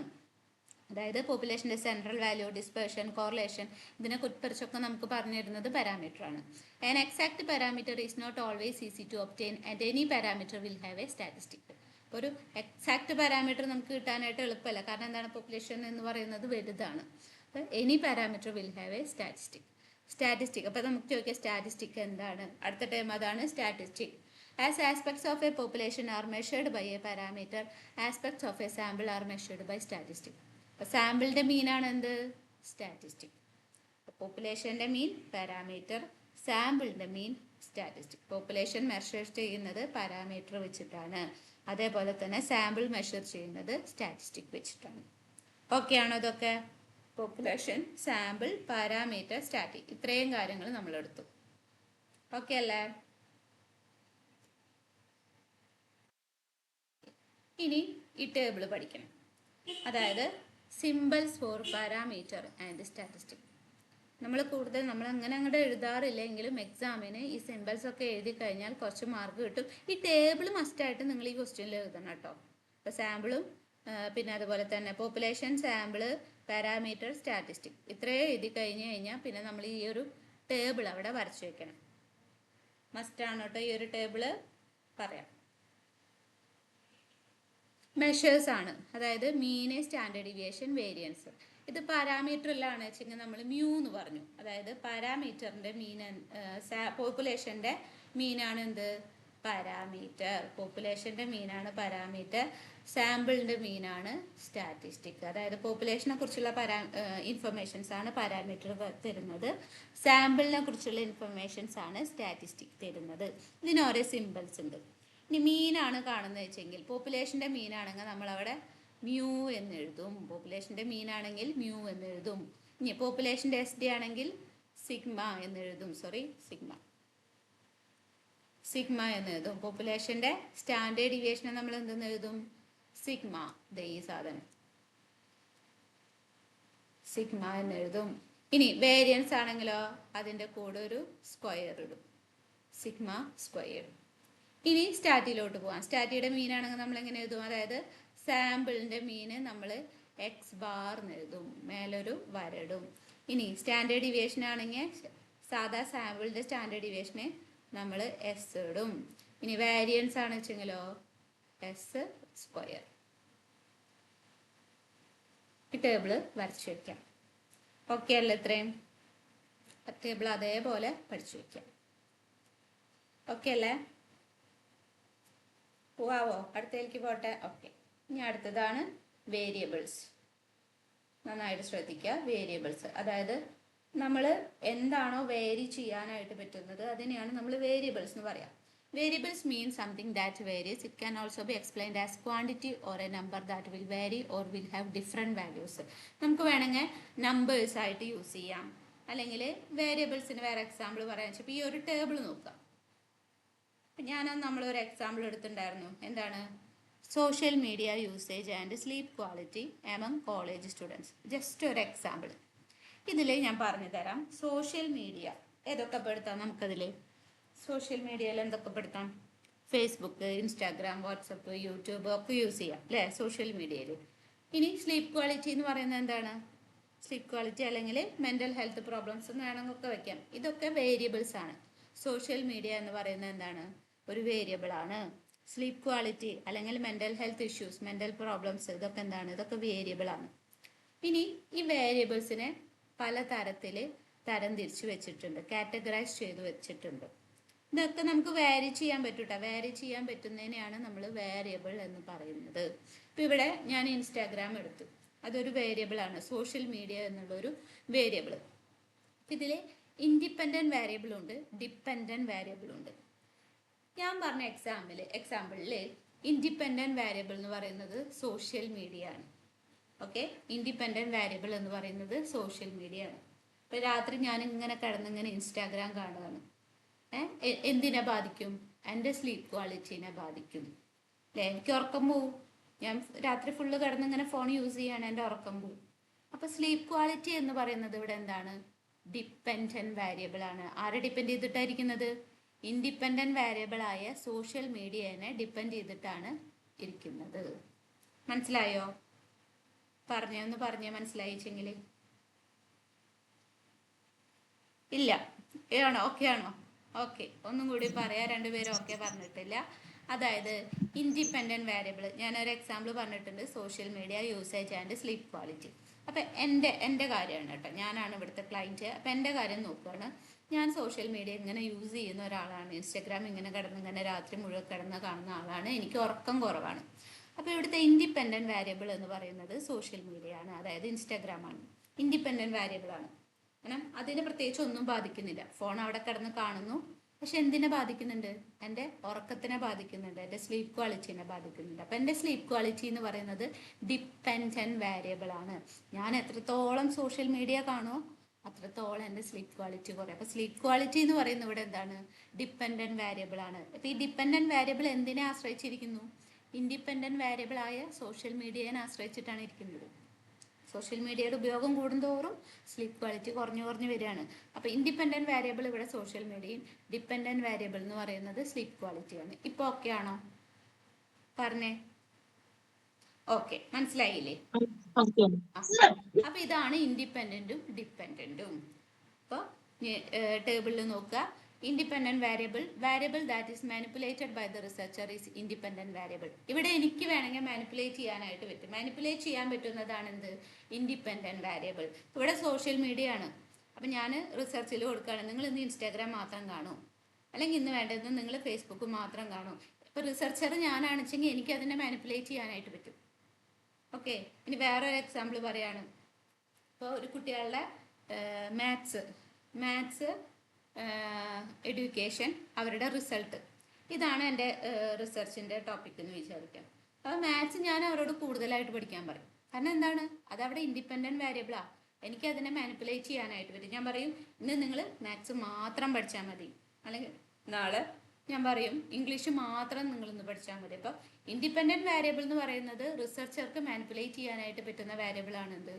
അതായത് പോപ്പുലേഷൻ്റെ സെൻട്രൽ വാല്യൂ, ഡിസ്പേർഷൻ, കോറിലേഷൻ ഇതിനെ കുറിച്ചൊക്കെ നമുക്ക് പറഞ്ഞു തരുന്നത് പാരാമീറ്റർ ആണ്. An exact parameter is not always easy to obtain and any parameter will have a statistic. ഒരു എക്സാക്ട് പാരാമീറ്റർ നമുക്ക് കിട്ടാനായിട്ട് എളുപ്പമല്ല. കാരണം എന്താണ്? പോപ്പുലേഷൻ എന്ന് പറയുന്നത് വലുതാണ്. അപ്പോൾ any parameter will have a statistic. അപ്പോൾ നമുക്ക് ചോദിക്കാം സ്റ്റാറ്റിസ്റ്റിക് എന്താണ്? അടുത്ത ടേം അതാണ് statistic. As aspects of a population are measured by a parameter, aspects of a sample are measured by statistic. അപ്പോൾ സാമ്പിളിൻ്റെ മീനാണ് എന്ത്? സ്റ്റാറ്റിസ്റ്റിക്. പോപ്പുലേഷൻ്റെ മീൻ പാരാമീറ്റർ, സാമ്പിളിൻ്റെ മീൻ സ്റ്റാറ്റിസ്റ്റിക്. പോപ്പുലേഷൻ മെഷർ ചെയ്യുന്നത് പാരാമീറ്റർ വെച്ചിട്ടാണ്. അതേപോലെ തന്നെ സാമ്പിൾ മെഷർ ചെയ്യുന്നത് സ്റ്റാറ്റിസ്റ്റിക് വെച്ചിട്ടാണ്. ഓക്കെ ആണോ ഇതൊക്കെ? പോപ്പുലേഷൻ, സാമ്പിൾ, പാരാമീറ്റർ, സ്റ്റാറ്റിക്, ഇത്രയും കാര്യങ്ങൾ നമ്മൾ എടുത്തു. ഓക്കെ അല്ലേ? ഇനി ഈ ടേബിൾ പഠിക്കണം. അതായത് symbols for parameter and statistic. നമ്മൾ അങ്ങനെ അങ്ങോട്ട് എഴുതാറില്ലെങ്കിലും എക്സാമിന് ഈ സിമ്പിൾസ് ഒക്കെ എഴുതി കഴിഞ്ഞാൽ കുറച്ച് മാർക്ക് കിട്ടും. ഈ ടേബിൾ മസ്റ്റായിട്ട് നിങ്ങൾ ഈ ക്വസ്റ്റ്യനിൽ എഴുതണം കേട്ടോ. അപ്പോൾ സാമ്പിളും പിന്നെ അതുപോലെ തന്നെ പോപ്പുലേഷൻ, സാമ്പിള്, പാരാമീറ്റർ, സ്റ്റാറ്റിസ്റ്റിക് ഇത്രയും എഴുതി കഴിഞ്ഞാൽ പിന്നെ നമ്മൾ ഈ ഒരു ടേബിൾ അവിടെ വരച്ചു വെക്കണം. മസ്റ്റാണ് കേട്ടോ. ഈ ഒരു ടേബിള് പറയാം. മെഷേഴ്സ് ആണ്. അതായത് മീന്, സ്റ്റാൻഡേർഡ് ഡീവിയേഷൻ, വേരിയൻസ്. ഇത് പാരാമീറ്ററിലാണ് വെച്ചെങ്കിൽ നമ്മൾ മ്യൂ എന്ന് പറഞ്ഞു. അതായത് പാരാമീറ്ററിൻ്റെ മീൻ, പോപ്പുലേഷൻ്റെ മീനാണ് എന്ത്? പാരാമീറ്റർ. പോപ്പുലേഷൻ്റെ മീനാണ് പാരാമീറ്റർ. സാമ്പിളിൻ്റെ മീനാണ് സ്റ്റാറ്റിസ്റ്റിക്. അതായത് പോപ്പുലേഷനെ കുറിച്ചുള്ള ഇൻഫർമേഷൻസ് ആണ് പാരാമീറ്റർ തരുന്നത്. സാമ്പിളിനെ കുറിച്ചുള്ള ഇൻഫർമേഷൻസ് ആണ് സ്റ്റാറ്റിസ്റ്റിക് തരുന്നത്. ഇതിന് ഓരോ സിമ്പിൾസ് ഉണ്ട്. ഇനി മീനാണ് കാണുന്നത് വെച്ചെങ്കിൽ, പോപ്പുലേഷൻ്റെ മീനാണെങ്കിൽ നമ്മളവിടെ മ്യൂ എന്ന് എഴുതും. പോപ്പുലേഷൻ്റെ മീനാണെങ്കിൽ മ്യൂ എന്ന് എഴുതും. ഇനി പോപ്പുലേഷൻ്റെ SD ആണെങ്കിൽ സിഗ്മ എന്ന് എഴുതും. സിഗ്മ എന്ന് എഴുതും. പോപ്പുലേഷൻ്റെ സ്റ്റാൻഡേർഡ് ഡീവിയേഷനെ നമ്മൾ എന്തെന്ന് എഴുതും? സിഗ്മ. ഈ സാധനം സിഗ്മ എന്ന് എഴുതും. ഇനി വേരിയൻസ് ആണെങ്കിലോ അതിൻ്റെ കൂടെ ഒരു സ്ക്വയർ ഇടും. Sigma square. ഇനി സ്റ്റാറ്റിയിലോട്ട് പോകാം. സ്റ്റാറ്റിയുടെ മീനാണെങ്കിൽ നമ്മൾ എങ്ങനെ എഴുതും? അതായത് സാമ്പിളിൻ്റെ മീന് നമ്മൾ എക്സ് ബാർ എന്ന് എഴുതും. മേലൊരു വരടും. ഇനി സ്റ്റാൻഡേർഡ് ഡീവിയേഷൻ ആണെങ്കിൽ സാധാ സാമ്പിളിൻ്റെ സ്റ്റാൻഡേർഡ് ഡീവിയേഷന് നമ്മൾ എസ് ഇടും. ഇനി വേരിയൻസ് ആണ് വെച്ചെങ്കിലോ എസ് സ്ക്വയർ. ഈ ടേബിള് വരച്ചു വയ്ക്കാം. ഓക്കെ അല്ലേ? ഇത്രയും ടേബിൾ അതേപോലെ പഠിച്ചു വയ്ക്കാം. ഓക്കെ അല്ലേ? പോവാവോ? അടുത്തേക്ക് പോട്ടെ. ഓക്കെ. ഇനി അടുത്തതാണ് വേരിയബിൾസ്. നന്നായിട്ട് ശ്രദ്ധിക്കുക. വേരിയബിൾസ് അതായത് നമ്മൾ എന്താണോ വേരി ചെയ്യാനായിട്ട് പറ്റുന്നത് അതിനെയാണ് നമ്മൾ വേരിയബിൾസ് എന്ന് പറയാം. Variables mean something that varies. It can also be explained as quantity or a number that will vary or will have different values. നമുക്ക് വേണമെങ്കിൽ നമ്പേഴ്സ് ആയിട്ട് യൂസ് ചെയ്യാം, അല്ലെങ്കിൽ വേരിയബിൾസിന് വേറെ എക്സാമ്പിൾ പറയാൻ വെച്ചാൽ ഈ ഒരു ടേബിൾ നോക്കാം. നമ്മളൊരു എക്സാമ്പിൾ എടുത്തിട്ടുണ്ടായിരുന്നു. എന്താണ്? Social media usage and sleep quality among college students. Just ഒരു എക്സാമ്പിൾ ഇതിൽ ഞാൻ പറഞ്ഞു തരാം. സോഷ്യൽ മീഡിയ ഏതൊക്കെ പെടുത്താം നമുക്കതിൽ? സോഷ്യൽ മീഡിയയിൽ എന്തൊക്കെ പെടുത്താം? ഫേസ്ബുക്ക്, ഇൻസ്റ്റാഗ്രാം, വാട്സപ്പ്, യൂട്യൂബ് ഒക്കെ യൂസ് ചെയ്യാം അല്ലേ സോഷ്യൽ മീഡിയയിൽ. ഇനി സ്ലീപ്പ് ക്വാളിറ്റി എന്ന് പറയുന്നത് എന്താണ്? സ്ലീപ്പ് ക്വാളിറ്റി അല്ലെങ്കിൽ മെൻ്റൽ ഹെൽത്ത് പ്രോബ്ലംസ് എന്ന് വേണമെങ്കിൽ വെക്കാം. ഇതൊക്കെ വേരിയബിൾസ് ആണ്. സോഷ്യൽ മീഡിയ എന്ന് പറയുന്നത് എന്താണ്? ഒരു വേരിയബിൾ ആണ്. സ്ലീപ്പ് ക്വാളിറ്റി അല്ലെങ്കിൽ mental health issues, mental problems, ഇതൊക്കെ എന്താണ്? ഇതൊക്കെ വേരിയബിൾ ആണ്. ഇനി ഈ വേരിയബിൾസിനെ പല തരത്തിൽ തരംതിരിച്ച് വെച്ചിട്ടുണ്ട്, കാറ്റഗറൈസ് ചെയ്ത് വെച്ചിട്ടുണ്ട്. ഇതൊക്കെ നമുക്ക് വാരി ചെയ്യാൻ പറ്റൂട്ടോ. വാരി ചെയ്യാൻ പറ്റുന്നതിനെയാണ് നമ്മൾ വേരിയബിൾ എന്ന് പറയുന്നത്. ഇപ്പം ഇവിടെ ഞാൻ ഇൻസ്റ്റാഗ്രാം എടുത്തു, അതൊരു വേരിയബിൾ ആണ്. സോഷ്യൽ മീഡിയ എന്നുള്ളൊരു വേരിയബിൾ. ഇതിൽ ഇൻഡിപെൻഡൻറ്റ് വേരിയബിൾ ഉണ്ട്, ഡിപ്പെൻഡൻറ്റ് വേരിയബിൾ ഉണ്ട്. ഞാൻ പറഞ്ഞ എക്സാമ്പിളിൽ ഇൻഡിപെൻഡൻറ്റ് വേരിയബിൾ എന്ന് പറയുന്നത് സോഷ്യൽ മീഡിയ ആണ്. ഓക്കെ, ഇൻഡിപെൻഡൻറ്റ് വേരിയബിൾ എന്ന് പറയുന്നത് സോഷ്യൽ മീഡിയ ആണ്. ഇപ്പോൾ രാത്രി ഞാൻ ഇങ്ങനെ കിടന്നിങ്ങനെ ഇൻസ്റ്റാഗ്രാം കാണുകയാണ്. എന്തിനെ ബാധിക്കും? എൻ്റെ സ്ലീപ്പ് ക്വാളിറ്റീനെ ബാധിക്കും അല്ലേ? എനിക്ക് ഉറക്കം പോവും. ഞാൻ രാത്രി ഫുള്ള് കിടന്നിങ്ങനെ ഫോൺ യൂസ് ചെയ്യാണ്, എൻ്റെ ഉറക്കം പോവും. അപ്പോൾ സ്ലീപ്പ് ക്വാളിറ്റി എന്ന് പറയുന്നത് ഇവിടെ എന്താണ്? ഡിപ്പെൻഡൻറ്റ് വേരിയബിൾ ആണ്. ആരെ ഡിപ്പെൻഡ് ചെയ്തിട്ടായിരിക്കുന്നത്? ഇൻഡിപെൻഡൻറ്റ് വേരിയബിൾ ആയ സോഷ്യൽ മീഡിയനെ ഡിപ്പെൻഡ് ചെയ്തിട്ടാണ് ഇരിക്കുന്നത്. മനസ്സിലായോ? പറഞ്ഞേ മനസ്സിലായിച്ചെങ്കിൽ ഇല്ല ആണോ? ഓക്കെ ആണോ? ഓക്കെ, ഒന്നും കൂടി പറയാം. രണ്ടുപേരും ഓക്കെ പറഞ്ഞിട്ടില്ല. അതായത് ഇൻഡിപെൻഡൻറ്റ് വേരിയബിൾ, ഞാനൊരു എക്സാമ്പിൾ പറഞ്ഞിട്ടുണ്ട്, social media usage and sleep quality. അപ്പം എൻ്റെ കാര്യമാണ് കേട്ടോ, ഞാനാണ് ഇവിടുത്തെ ക്ലയൻറ്റ്. അപ്പം എൻ്റെ കാര്യം നോക്കുകയാണ്. ഞാൻ സോഷ്യൽ മീഡിയ ഇങ്ങനെ യൂസ് ചെയ്യുന്ന ഒരാളാണ്. ഇൻസ്റ്റഗ്രാം ഇങ്ങനെ ഇങ്ങനെ രാത്രി മുഴുവൻ കാണുന്ന ആളാണ്. എനിക്ക് ഉറക്കം കുറവാണ്. അപ്പോൾ ഇവിടുത്തെ ഇൻഡിപെൻഡൻറ്റ് വേരിയബിൾ എന്ന് പറയുന്നത് സോഷ്യൽ മീഡിയ ആണ്, അതായത് ഇൻസ്റ്റാഗ്രാം ആണ്. ഇൻഡിപെൻഡൻറ്റ് വേരിയബിൾ ആണ്. കാരണം അതിനെ പ്രത്യേകിച്ച് ഒന്നും ബാധിക്കുന്നില്ല. ഫോൺ അവിടെ കിടന്ന് കാണുന്നു, പക്ഷെ എന്തിനെ ബാധിക്കുന്നുണ്ട്? എൻ്റെ ഉറക്കത്തിനെ ബാധിക്കുന്നുണ്ട്, എൻ്റെ സ്ലീപ്പ് ക്വാളിറ്റീനെ ബാധിക്കുന്നുണ്ട്. അപ്പം എൻ്റെ സ്ലീപ്പ് ക്വാളിറ്റി എന്ന് പറയുന്നത് ഡിപ്പെൻഡൻറ്റ് വേരിയബിൾ ആണ്. ഞാൻ എത്രത്തോളം സോഷ്യൽ മീഡിയ കാണുമോ അത്രത്തോളം എൻ്റെ സ്ലീപ്പ് ക്വാളിറ്റി കുറയും. അപ്പോൾ സ്ലീപ്പ് ക്വാളിറ്റി എന്ന് പറയുന്നത് ഇവിടെ എന്താണ്? ഡിപ്പെൻഡൻറ്റ് വേരിയബിൾ ആണ്. അപ്പോൾ ഈ ഡിപ്പെൻഡൻറ്റ് വേരിയബിൾ എന്തിനെ ആശ്രയിച്ചിരിക്കുന്നു? ഇൻഡിപെൻഡൻറ്റ് വേരിയബിൾ ആയ സോഷ്യൽ മീഡിയയെ ആശ്രയിച്ചിട്ടാണ് ഇരിക്കുന്നത്. സോഷ്യൽ മീഡിയയുടെ ഉപയോഗം കൂടുന്തോറും സ്ലീപ്പ് ക്വാളിറ്റി കുറഞ്ഞു വരികയാണ്. അപ്പോൾ ഇൻഡിപെൻഡൻറ്റ് വേരിയബിൾ ഇവിടെ സോഷ്യൽ മീഡിയയും, ഡിപ്പെൻഡൻറ്റ് വേരിയബിൾ എന്ന് പറയുന്നത് സ്ലീപ്പ് ക്വാളിറ്റിയാണ്. ഇപ്പോൾ ഓക്കെ ആണോ? പറഞ്ഞേ. ഓക്കെ, മനസ്സിലായില്ലേ? അപ്പോൾ ഇതാണ് ഇൻഡിപെൻഡൻറ്റും ഡിപ്പെൻഡൻറ്റും. അപ്പോൾ ടേബിളിൽ നോക്കുക. Independent variable that is manipulated by the researcher is independent variable. ഇവിടെ എനിക്ക് വേണമെങ്കിൽ മാനിപ്പുലേറ്റ് ചെയ്യാനായിട്ട് പറ്റും. മാനിപ്പുലേറ്റ് ചെയ്യാൻ പറ്റുന്നതാണ് എന്ത്? Independent variable. ഇവിടെ സോഷ്യൽ മീഡിയ ആണ്. അപ്പം ഞാൻ റിസർച്ചിൽ കൊടുക്കുകയാണ്, നിങ്ങൾ ഇന്ന് ഇൻസ്റ്റാഗ്രാം മാത്രം കാണൂ, അല്ലെങ്കിൽ ഇന്ന് വേണ്ടത് നിങ്ങൾ ഫേസ്ബുക്ക് മാത്രം കാണൂ. ഇപ്പോൾ റിസർച്ചർ ഞാനാണെച്ചെങ്കിൽ എനിക്ക് അതിനെ മാനിപ്പുലേറ്റ് ചെയ്യാനായിട്ട് പറ്റും. ഓക്കെ, ഇനി വേറൊരു എക്സാമ്പിൾ പറയാണ്. ഇപ്പോൾ ഒരു കുട്ടികളുടെ മാത്സ് എഡ്യൂക്കേഷൻ, അവരുടെ റിസൾട്ട്, ഇതാണ് എൻ്റെ റിസർച്ചിൻ്റെ ടോപ്പിക് എന്ന് വിചാരിക്കാം. അപ്പോൾ മാത്സ് ഞാൻ അവരോട് കൂടുതലായിട്ട് പഠിക്കാൻ പറയും. കാരണം എന്താണ്? അതവിടെ ഇൻഡിപെൻഡൻറ്റ് വേരിയബിളാണ്. എനിക്ക് അതിനെ മാനിപ്പുലേറ്റ് ചെയ്യാനായിട്ട് പറ്റും. ഞാൻ പറയും ഇന്ന് നിങ്ങൾ മാത്സ് മാത്രം പഠിച്ചാൽ മതി, അല്ലെങ്കിൽ നാളെ ഞാൻ പറയും ഇംഗ്ലീഷ് മാത്രം നിങ്ങളിന്ന് പഠിച്ചാൽ മതി. അപ്പോൾ ഇൻഡിപെൻഡൻറ്റ് വേരിയബിൾ എന്ന് പറയുന്നത് റിസർച്ചർക്ക് മാനിപ്പുലേറ്റ് ചെയ്യാനായിട്ട് പറ്റുന്ന വേരിയബിളാണ് എന്ത്?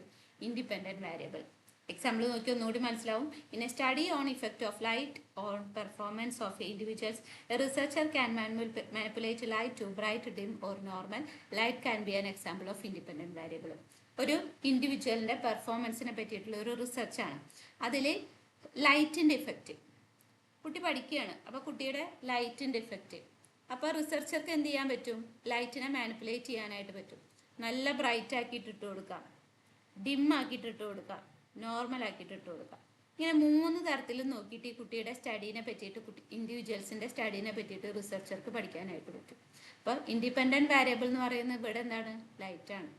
Independent variable. എക്സാമ്പിൾ നോക്കി ഒന്നുകൂടി മനസ്സിലാവും. In a study on effect of light on performance of individuals, a researcher can manipulate light to bright, dim or normal. Light can be an example of independent variable. ഒരു ഇൻഡിവിജ്വലിൻ്റെ പെർഫോമൻസിനെ പറ്റിയിട്ടുള്ള ഒരു റിസർച്ചാണ്. അതിൽ ലൈറ്റിൻ്റെ effect, കുട്ടി പഠിക്കുകയാണ്, അപ്പോൾ കുട്ടിയുടെ ലൈറ്റിൻ്റെ ഇഫക്റ്റ്. അപ്പോൾ റിസർച്ചർക്ക് എന്ത് ചെയ്യാൻ പറ്റും? ലൈറ്റിനെ മാനിപ്പുലേറ്റ് ചെയ്യാനായിട്ട് പറ്റും. നല്ല ബ്രൈറ്റ് ആക്കിയിട്ട് ഇട്ട് കൊടുക്കാം, ഡിം ആക്കിയിട്ട് ഇട്ട് കൊടുക്കാം, നോർമൽ ആക്കിയിട്ട് ഇട്ട് കൊടുക്കാം. ഇങ്ങനെ 3 തരത്തിൽ നോക്കിയിട്ട് ഈ കുട്ടിയുടെ സ്റ്റഡീനെ പറ്റിയിട്ട്, ഇൻഡിവിജ്വൽസിൻ്റെ സ്റ്റഡീനെ പറ്റിയിട്ട് റിസർച്ചർക്ക് പഠിക്കാനായിട്ട് പറ്റും. അപ്പോൾ ഇൻഡിപെൻഡൻറ്റ് വേരിയബിൾ എന്ന് പറയുന്നത് ഇവിടെ എന്താണ്? ലൈറ്റാണ്.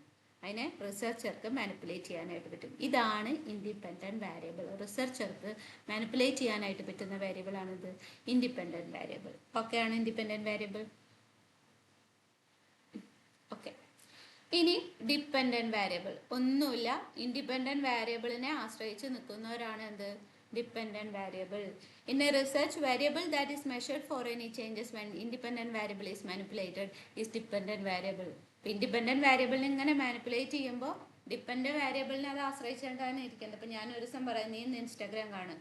അതിനെ റിസർച്ചർക്ക് മാനിപ്പുലേറ്റ് ചെയ്യാനായിട്ട് പറ്റും. ഇതാണ് ഇൻഡിപെൻഡൻറ്റ് വേരിയബിൾ. റിസർച്ചർക്ക് മാനിപ്പുലേറ്റ് ചെയ്യാനായിട്ട് പറ്റുന്ന വേരിയബിളാണിത്, ഇൻഡിപെൻഡൻറ്റ് വേരിയബിൾ. ഓക്കെ ആണ് ഇൻഡിപെൻഡൻറ്റ് വേരിയബിൾ? ഓക്കെ. ഇനി ഡിപ്പെൻഡൻറ്റ് വേരിയബിൾ ഒന്നുമില്ല, ഇൻഡിപെൻഡൻറ്റ് വേരിയബിളിനെ ആശ്രയിച്ച് നിൽക്കുന്നവരാണ് എന്ത്? dependent variable. In a research, variable that is measured for any changes when independent variable is manipulated is dependent variable. Independent വേരിയബിളിനെ ഇങ്ങനെ മാനിപ്പുലേറ്റ് ചെയ്യുമ്പോൾ dependent വേരിയബിളിനെ അത് ആശ്രയിച്ചുകൊണ്ടാണ് ഇരിക്കുന്നത്. അപ്പോൾ ഞാൻ ഒരു ദിവസം പറയാം, നീ ഇന്ന് ഇൻസ്റ്റാഗ്രാം കാണും,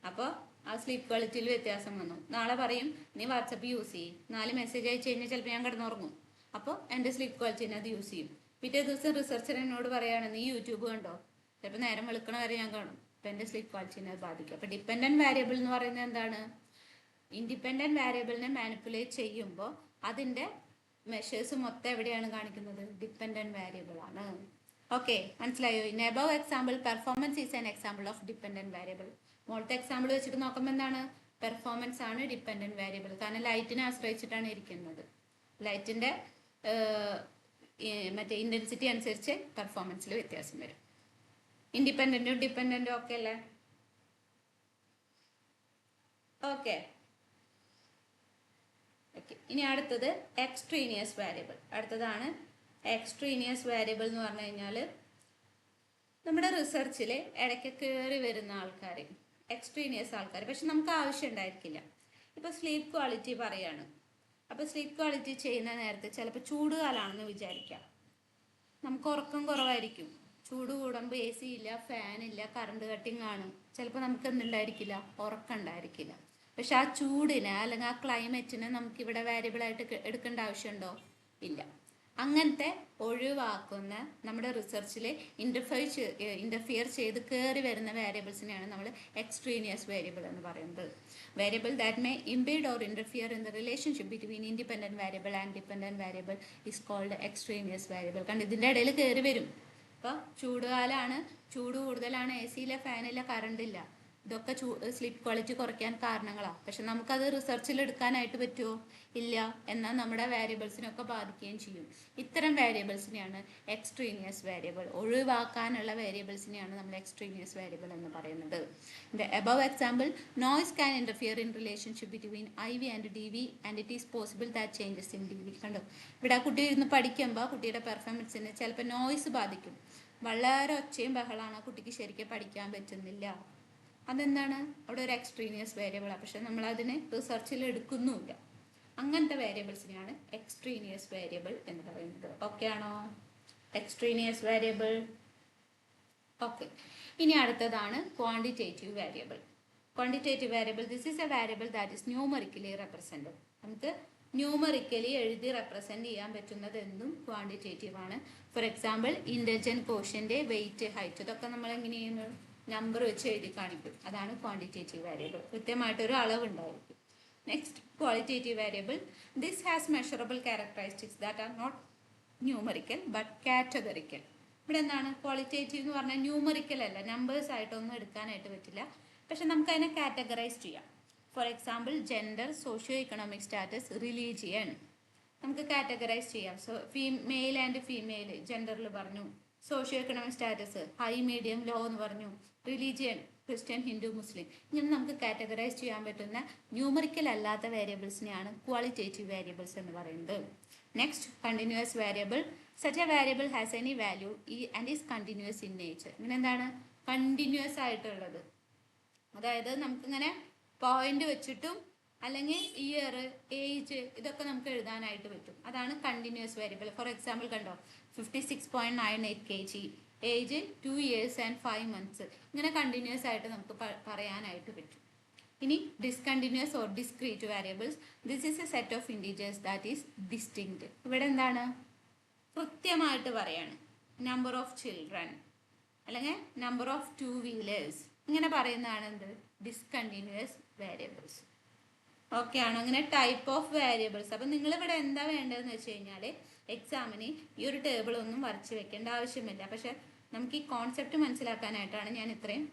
അപ്പോൾ ആ സ്ലീപ്പ് ക്വാളിറ്റിയിൽ വ്യത്യാസം വന്നു. നാളെ പറയും നീ വാട്സപ്പ് യൂസ് ചെയ്യും, 4 മെസ്സേജ് അയച്ചു കഴിഞ്ഞാൽ ചിലപ്പോൾ ഞാൻ കിടന്നുറങ്ങും, അപ്പോൾ എൻ്റെ സ്ലീപ്പ് ക്വാളിറ്റിനെ അത് യൂസ് ചെയ്യും. പിറ്റേ ദിവസം റിസർച്ചർ എന്നോട് പറയുകയാണ് നീ യൂട്യൂബ് കണ്ടോ, ചിലപ്പോൾ നേരം വെളുക്കണ വരെ ഞാൻ കാണും, അപ്പോൾ എൻ്റെ സ്ലീപ്പ് ക്വാളിറ്റിനെ അത് ബാധിക്കും. അപ്പോൾ ഡിപ്പെൻഡൻറ്റ് വേരിയബിൾ എന്ന് പറയുന്നത് എന്താണ്? ഇൻഡിപെൻഡൻറ്റ് വേരിയബിളിനെ മാനിപ്പുലേറ്റ് ചെയ്യുമ്പോൾ അതിൻ്റെ മെഷേഴ്സ് മൊത്തം എവിടെയാണ് കാണിക്കുന്നത്? ഡിപ്പെൻഡൻറ്റ് വേരിയബിൾ ആണ്. ഓക്കെ, മനസ്സിലായോ? In above example performance is an example of dependent variable. മോളത്തെ എക്സാമ്പിൾ വെച്ചിട്ട് നോക്കുമ്പോൾ എന്താണ്? പെർഫോമൻസ് ആണ് ഡിപ്പെൻഡൻറ്റ് വേരിയബിൾ, കാരണം ലൈറ്റിനെ ആശ്രയിച്ചിട്ടാണ് ഇരിക്കുന്നത്. ലൈറ്റിൻ്റെ മറ്റേ ഇൻറ്റൻസിറ്റി അനുസരിച്ച് പെർഫോമൻസിൽ വ്യത്യാസം വരും. ഇൻഡിപെൻഡൻറ്റും ഡിപ്പെൻഡൻറ്റും ഒക്കെ അല്ലേ? ഓക്കെ. ഇനി അടുത്തത് എക്സ്ട്രീനിയസ് വേരിയബിൾ. അടുത്തതാണ് എക്സ്ട്രീനിയസ് വേരിയബിൾ എന്ന് പറഞ്ഞു കഴിഞ്ഞാൽ നമ്മുടെ റിസർച്ചിൽ ഇടയ്ക്ക് കയറി വരുന്ന ആൾക്കാർ, എക്സ്ട്രീനിയസ് ആൾക്കാർ, പക്ഷെ നമുക്ക് ആവശ്യം ഉണ്ടായിരിക്കില്ല. ഇപ്പോൾ സ്ലീപ്പ് ക്വാളിറ്റി പറയാണ്. അപ്പോൾ സ്ലീപ്പ് ക്വാളിറ്റി ചെയ്യുന്ന നേരത്തെ ചിലപ്പോൾ ചൂടുകാലാണെന്ന് വിചാരിക്കാം, നമുക്ക് ഉറക്കം കുറവായിരിക്കും. ചൂട് കൂടുമ്പോൾ AC ഇല്ല, ഫാനില്ല, കറണ്ട് കട്ടിങ് ആണ്, ചിലപ്പോൾ നമുക്ക് എന്തുണ്ടായിരിക്കില്ല? ഉറക്കം ഉണ്ടായിരിക്കില്ല. പക്ഷെ ആ ചൂടിനെ അല്ലെങ്കിൽ ആ ക്ലൈമറ്റിനെ നമുക്കിവിടെ വേരിയബിളായിട്ട് എടുക്കേണ്ട ആവശ്യമുണ്ടോ? ഇല്ല. അങ്ങനത്തെ ഒഴിവാക്കുന്ന നമ്മുടെ റിസർച്ചിൽ ഇൻ്റർഫിയർ ചെയ്ത് കയറി വരുന്ന വേരിയബിൾസിനെയാണ് നമ്മൾ എക്സ്ട്രീനിയസ് വേരിയബിൾ എന്ന് പറയുന്നത്. Variable that may impede or interfere in the relationship between independent variable and dependent variable is called extraneous variable. കാരണം ഇതിൻ്റെ ഇടയിൽ കയറി വരും. ഇപ്പോൾ ചൂടുകാലാണ്, ചൂട് കൂടുതലാണ്, AC ഇല്ല, ഫാനില്ല, കറണ്ട് ഇല്ല, ഇതൊക്കെ സ്ലീപ്പ് ക്വാളിറ്റി കുറയ്ക്കാൻ കാരണങ്ങളാണ്. പക്ഷെ നമുക്കത് റിസർച്ചിൽ എടുക്കാനായിട്ട് പറ്റുമോ? ഇല്ല. എന്നാൽ നമ്മുടെ വേരിയബിൾസിനൊക്കെ ബാധിക്കുകയും ചെയ്യും. ഇത്തരം വേരിയബിൾസിനെയാണ് എക്സ്ട്രീനിയസ് വേരിയബിൾ. ഒഴിവാക്കാനുള്ള വേരിയബിൾസിനെയാണ് നമ്മൾ എക്സ്ട്രീനിയസ് വേരിയബിൾ എന്ന് പറയുന്നത്. The above example, noise can interfere in relationship between IV and DV and it is possible that changes in DV. കണ്ടോ, ഇവിടെ ആ കുട്ടി ഇരുന്ന് പഠിക്കുമ്പോൾ കുട്ടിയുടെ പെർഫോമൻസിന് ചിലപ്പോൾ നോയ്സ് ബാധിക്കും. വളരെ ഒച്ചയും ബഹളമാണ്, ആ കുട്ടിക്ക് ശരിക്കും പഠിക്കാൻ പറ്റുന്നില്ല. അതെന്താണ്? അവിടെ ഒരു എക്സ്ട്രീനിയസ് വേരിയബിളാണ്, പക്ഷെ നമ്മളതിനെ റിസർച്ചിൽ എടുക്കുന്നുമില്ല. അങ്ങനത്തെ വേരിയബിൾസിനെയാണ് എക്സ്ട്രീനിയസ് വേരിയബിൾ എന്ന് പറയുന്നത്. ഓക്കെ ആണോ? Extraneous variable. ഓക്കെ. ഇനി അടുത്തതാണ് quantitative variable. Quantitative variable, this is a variable that is numerically represented. നമുക്ക് ന്യൂമറിക്കലി എഴുതി റെപ്രസെൻറ്റ് ചെയ്യാൻ പറ്റുന്നത് എന്തും ക്വാണ്ടിറ്റേറ്റീവ് ആണ്. ഫോർ എക്സാമ്പിൾ ഇൻ്റലിജൻറ്റ് കോഷ്യൻ്റെ, വെയിറ്റ്, ഹൈറ്റ്, ഇതൊക്കെ നമ്മൾ എങ്ങനെ ചെയ്യുന്നു? നമ്പർ വെച്ച് എഴുതി കാണിക്കും. അതാണ് ക്വാണ്ടിറ്റേറ്റീവ് വേരിയബിൾ. കൃത്യമായിട്ടൊരു അളവുണ്ടായിരിക്കും. Next, qualitative variable. This has measurable characteristics that are not numerical but categorical. ഇവിടെ എന്താണ്? ക്വാളിറ്റേറ്റീവ് എന്ന് പറഞ്ഞാൽ ന്യൂമറിക്കൽ അല്ല, നമ്പേഴ്സ് ആയിട്ടൊന്നും എടുക്കാനായിട്ട് പറ്റില്ല, പക്ഷെ നമുക്ക് അതിനെ കാറ്റഗറൈസ് ചെയ്യാം. For example gender, socio economic status, religion, നമുക്ക് കാറ്റഗറൈസ് ചെയ്യാം. മെയിൽ ആൻഡ് ഫീമെയിൽ ജെൻഡറിൽ പറഞ്ഞു, socio economic status high, medium, low എന്ന് പറഞ്ഞു, റിലീജിയൻ ക്രിസ്ത്യൻ, ഹിന്ദു, മുസ്ലിം, ഇങ്ങനെ നമുക്ക് കാറ്റഗറൈസ് ചെയ്യാൻ പറ്റുന്ന ന്യൂമറിക്കൽ അല്ലാത്ത വേരിയബിൾസിനെയാണ് ക്വാളിറ്റേറ്റീവ് വേരിയബിൾസ് എന്ന് പറയുന്നത്. Next, continuous variable. Such A variable has any value and is continuous in nature. ഇങ്ങനെ എന്താണ്? കണ്ടിന്യൂസ് ആയിട്ടുള്ളത്, അതായത് നമുക്കിങ്ങനെ പോയിന്റ് വെച്ചിട്ടും അല്ലെങ്കിൽ ഇയർ, ഏജ്, ഇതൊക്കെ നമുക്ക് എഴുതാനായിട്ട് പറ്റും. അതാണ് കണ്ടിന്യൂസ് വേരിയബിൾ. ഫോർ എക്സാമ്പിൾ കണ്ടോ, 56.98 kg, age 2 years and 5 months. ഇങ്ങനെ കണ്ടിന്യൂസ് ആയിട്ട് നമുക്ക് പറയാനായിട്ട് പറ്റും. ഇനി discontinuous or discrete variables. This is A set of integers that is distinct. ഇവിടെ എന്താണ്? കൃത്യമായിട്ട് പറയാണ്. നമ്പർ ഓഫ് ചിൽഡ്രൻ അല്ലെങ്കിൽ നമ്പർ ഓഫ് 2 wheelers, ഇങ്ങനെ പറയുന്നതാണ് എന്ത്? Discontinuous variables. ഓക്കെ ആണോ? അങ്ങനെ ടൈപ്പ് ഓഫ് വേരിയബിൾസ്. അപ്പം നിങ്ങളിവിടെ എന്താ വേണ്ടതെന്ന് വെച്ച് കഴിഞ്ഞാൽ എക്സാമിന് ഈ ഒരു ടേബിൾ ഒന്നും വരച്ച് വെക്കേണ്ട ആവശ്യമില്ല, പക്ഷെ നമുക്ക് ഈ കോൺസെപ്റ്റ് മനസ്സിലാക്കാനായിട്ടാണ് ഞാൻ ഇത്രയും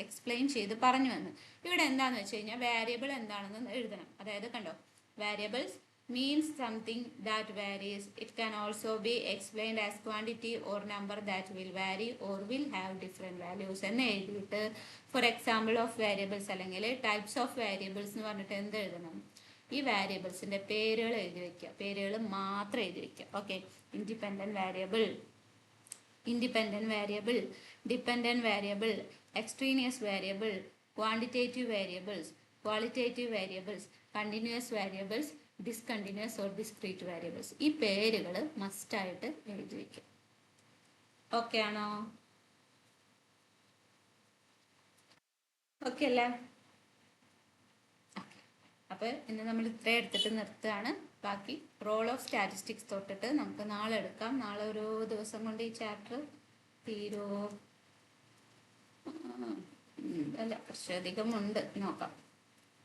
എക്സ്പ്ലെയിൻ ചെയ്ത് പറഞ്ഞു വന്നത്. ഇവിടെ എന്താണെന്ന് വെച്ച് കഴിഞ്ഞാൽ വേരിയബിൾ എന്താണെന്ന് എഴുതണം. അതായത് കണ്ടോ, variables means something that varies. It can also be explained as quantity or number that will vary or will have different values എന്ന് എഴുതിയിട്ട് ഫോർ എക്സാമ്പിൾ ഓഫ് വേരിയബിൾസ് അല്ലെങ്കിൽ ടൈപ്സ് ഓഫ് വേരിയബിൾസ് എന്ന് പറഞ്ഞിട്ട് എന്ത് എഴുതണം? ഈ വേരിയബിൾസിൻ്റെ പേരുകൾ എഴുതി വയ്ക്കുക, പേരുകൾ മാത്രം എഴുതി വയ്ക്കുക. Okay, independent variable, independent variable, dependent variable, extraneous variable, quantitative variables, qualitative variables, continuous variables, discontinuous or discrete variables. ഈ പേരുകൾ മസ്റ്റായിട്ട് എഴുതി വയ്ക്കും. ഓക്കെ ആണോ? ഓക്കെ അല്ലേ? അപ്പോൾ ഇന്ന് നമ്മൾ ഇത്രയും എടുത്തിട്ട് നിർത്തുകയാണ്. ബാക്കി റോൾ ഓഫ് സ്റ്റാറ്റിസ്റ്റിക്സ് തൊട്ടിട്ട് നമുക്ക് നാളെ എടുക്കാം. നാളെ ഒരു ദിവസം കൊണ്ട് ഈ ചാപ്റ്റർ തീരുമോ? അല്ല, കുറച്ചധികം ഉണ്ട്, നോക്കാം.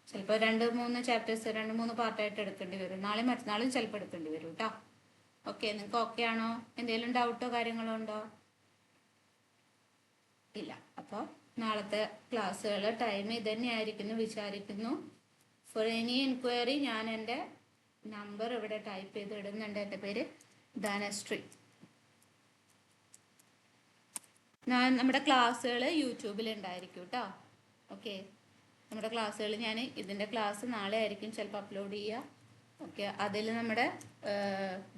ചിലപ്പോൾ 2-3 ചാപ്റ്റേഴ്സ് 2-3 പാർട്ടായിട്ട് എടുക്കേണ്ടി വരും. നാളെ മറ്റന്നാളും ചിലപ്പോൾ എടുക്കേണ്ടി വരും കേട്ടോ. ഓക്കെ, നിങ്ങൾക്ക് ഓക്കെ ആണോ? എന്തെങ്കിലും ഡൗട്ടോ കാര്യങ്ങളോ ഉണ്ടോ? ഇല്ല. അപ്പോൾ നാളത്തെ ക്ലാസ്സുകൾ ടൈം ഇത് തന്നെയായിരിക്കുന്നു വിചാരിക്കുന്നു. ഫോർ എനി എൻക്വയറി ഞാൻ എൻ്റെ നമ്പർ ഇവിടെ ടൈപ്പ് ചെയ്ത് ഇടുന്നുണ്ട്. എൻ്റെ പേര് ധനശ്രീ. നമ്മുടെ ക്ലാസ്സുകൾ യൂട്യൂബിൽ ഉണ്ടായിരിക്കും കേട്ടോ. ഓക്കെ, നമ്മുടെ ക്ലാസ്സുകൾ ഞാൻ ഇതിൻ്റെ ക്ലാസ് നാളെ ആയിരിക്കും ചിലപ്പോൾ അപ്ലോഡ് ചെയ്യുക. ഓക്കെ, അതിൽ നമ്മുടെ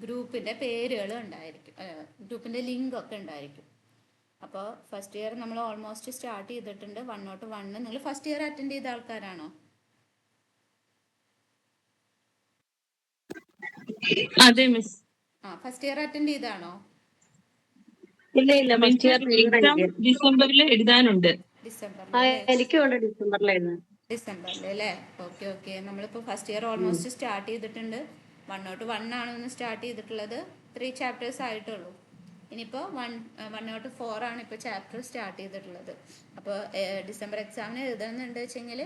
ഗ്രൂപ്പിൻ്റെ പേരുകൾ ഉണ്ടായിരിക്കും, ഗ്രൂപ്പിൻ്റെ ലിങ്കൊക്കെ ഉണ്ടായിരിക്കും. അപ്പോൾ ഫസ്റ്റ് ഇയർ നമ്മൾ ഓൾമോസ്റ്റ് സ്റ്റാർട്ട് ചെയ്തിട്ടുണ്ട്. 101. നിങ്ങൾ ഫസ്റ്റ് ഇയർ അറ്റൻഡ് ചെയ്ത ആൾക്കാരാണോ? അതെ മിസ്. ഫസ്റ്റ് ഇയർ അറ്റൻഡ് ചെയ്താണോ? ഇല്ല, എക്സാം ഡിസംബറിൽ എഴുതാനുണ്ട്. ഡിസംബറിൽ അല്ലേ? ഓക്കെ. നമ്മളിപ്പോൾ ഫസ്റ്റ് ഇയർ ഓൾമോസ്റ്റ് സ്റ്റാർട്ട് ചെയ്തിട്ടുണ്ട്. 101 ആണ് ഒന്ന് സ്റ്റാർട്ട് ചെയ്തിട്ടുള്ളത്. 3 ചാപ്റ്റേഴ്സ് ആയിട്ടുള്ളൂ. ഇനിയിപ്പോൾ 104 ആണ് ഇപ്പോൾ ചാപ്റ്റർ സ്റ്റാർട്ട് ചെയ്തിട്ടുള്ളത്. അപ്പോൾ ഡിസംബർ എക്സാമിന് എഴുതുന്നുണ്ട് വെച്ചെങ്കിൽ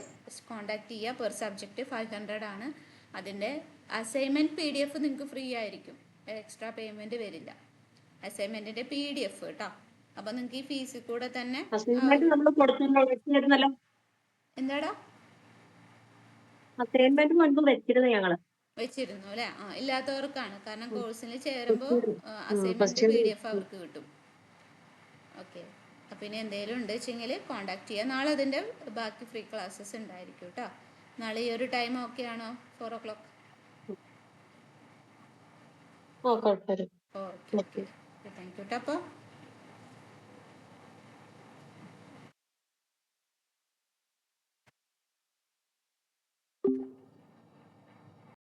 കോൺടാക്ട് ചെയ്യുക. പെർ സബ്ജക്റ്റ് 500 ആണ്. അതിൻ്റെ അസൈൻമെൻറ്റ് PDF നിങ്ങൾക്ക് ഫ്രീ ആയിരിക്കും, എക്സ്ട്രാ പേയ്മെൻറ്റ് വരില്ല. അസൈൻമെൻറ്റിൻ്റെ PDF കേട്ടോ. അപ്പോൾ നിങ്ങൾക്ക് ഈ ഫീസിൽ കൂടെ തന്നെ എന്താടാ വെച്ചിരുന്നു അല്ലേ? ഇല്ലാത്തവർക്കാണ്. കാരണം കോഴ്സിൽ ചേരുമ്പോൾ അസൈൻമെന്റ് PDF അവർക്ക് കിട്ടും. ഓക്കെ, അപ്പം ഇനി എന്തെങ്കിലും ഉണ്ട് വെച്ചെങ്കിൽ കോൺടാക്ട് ചെയ്യുക. നാളെ അതിൻ്റെ ബാക്കി ഫ്രീ ക്ലാസ്സസ് ഉണ്ടായിരിക്കും കേട്ടോ. നാളെ ഈ ഒരു ടൈം ഓക്കെ ആണോ? 4 o'clock? ഓക്കെ, താങ്ക് യു കേട്ടോ. അപ്പോൾ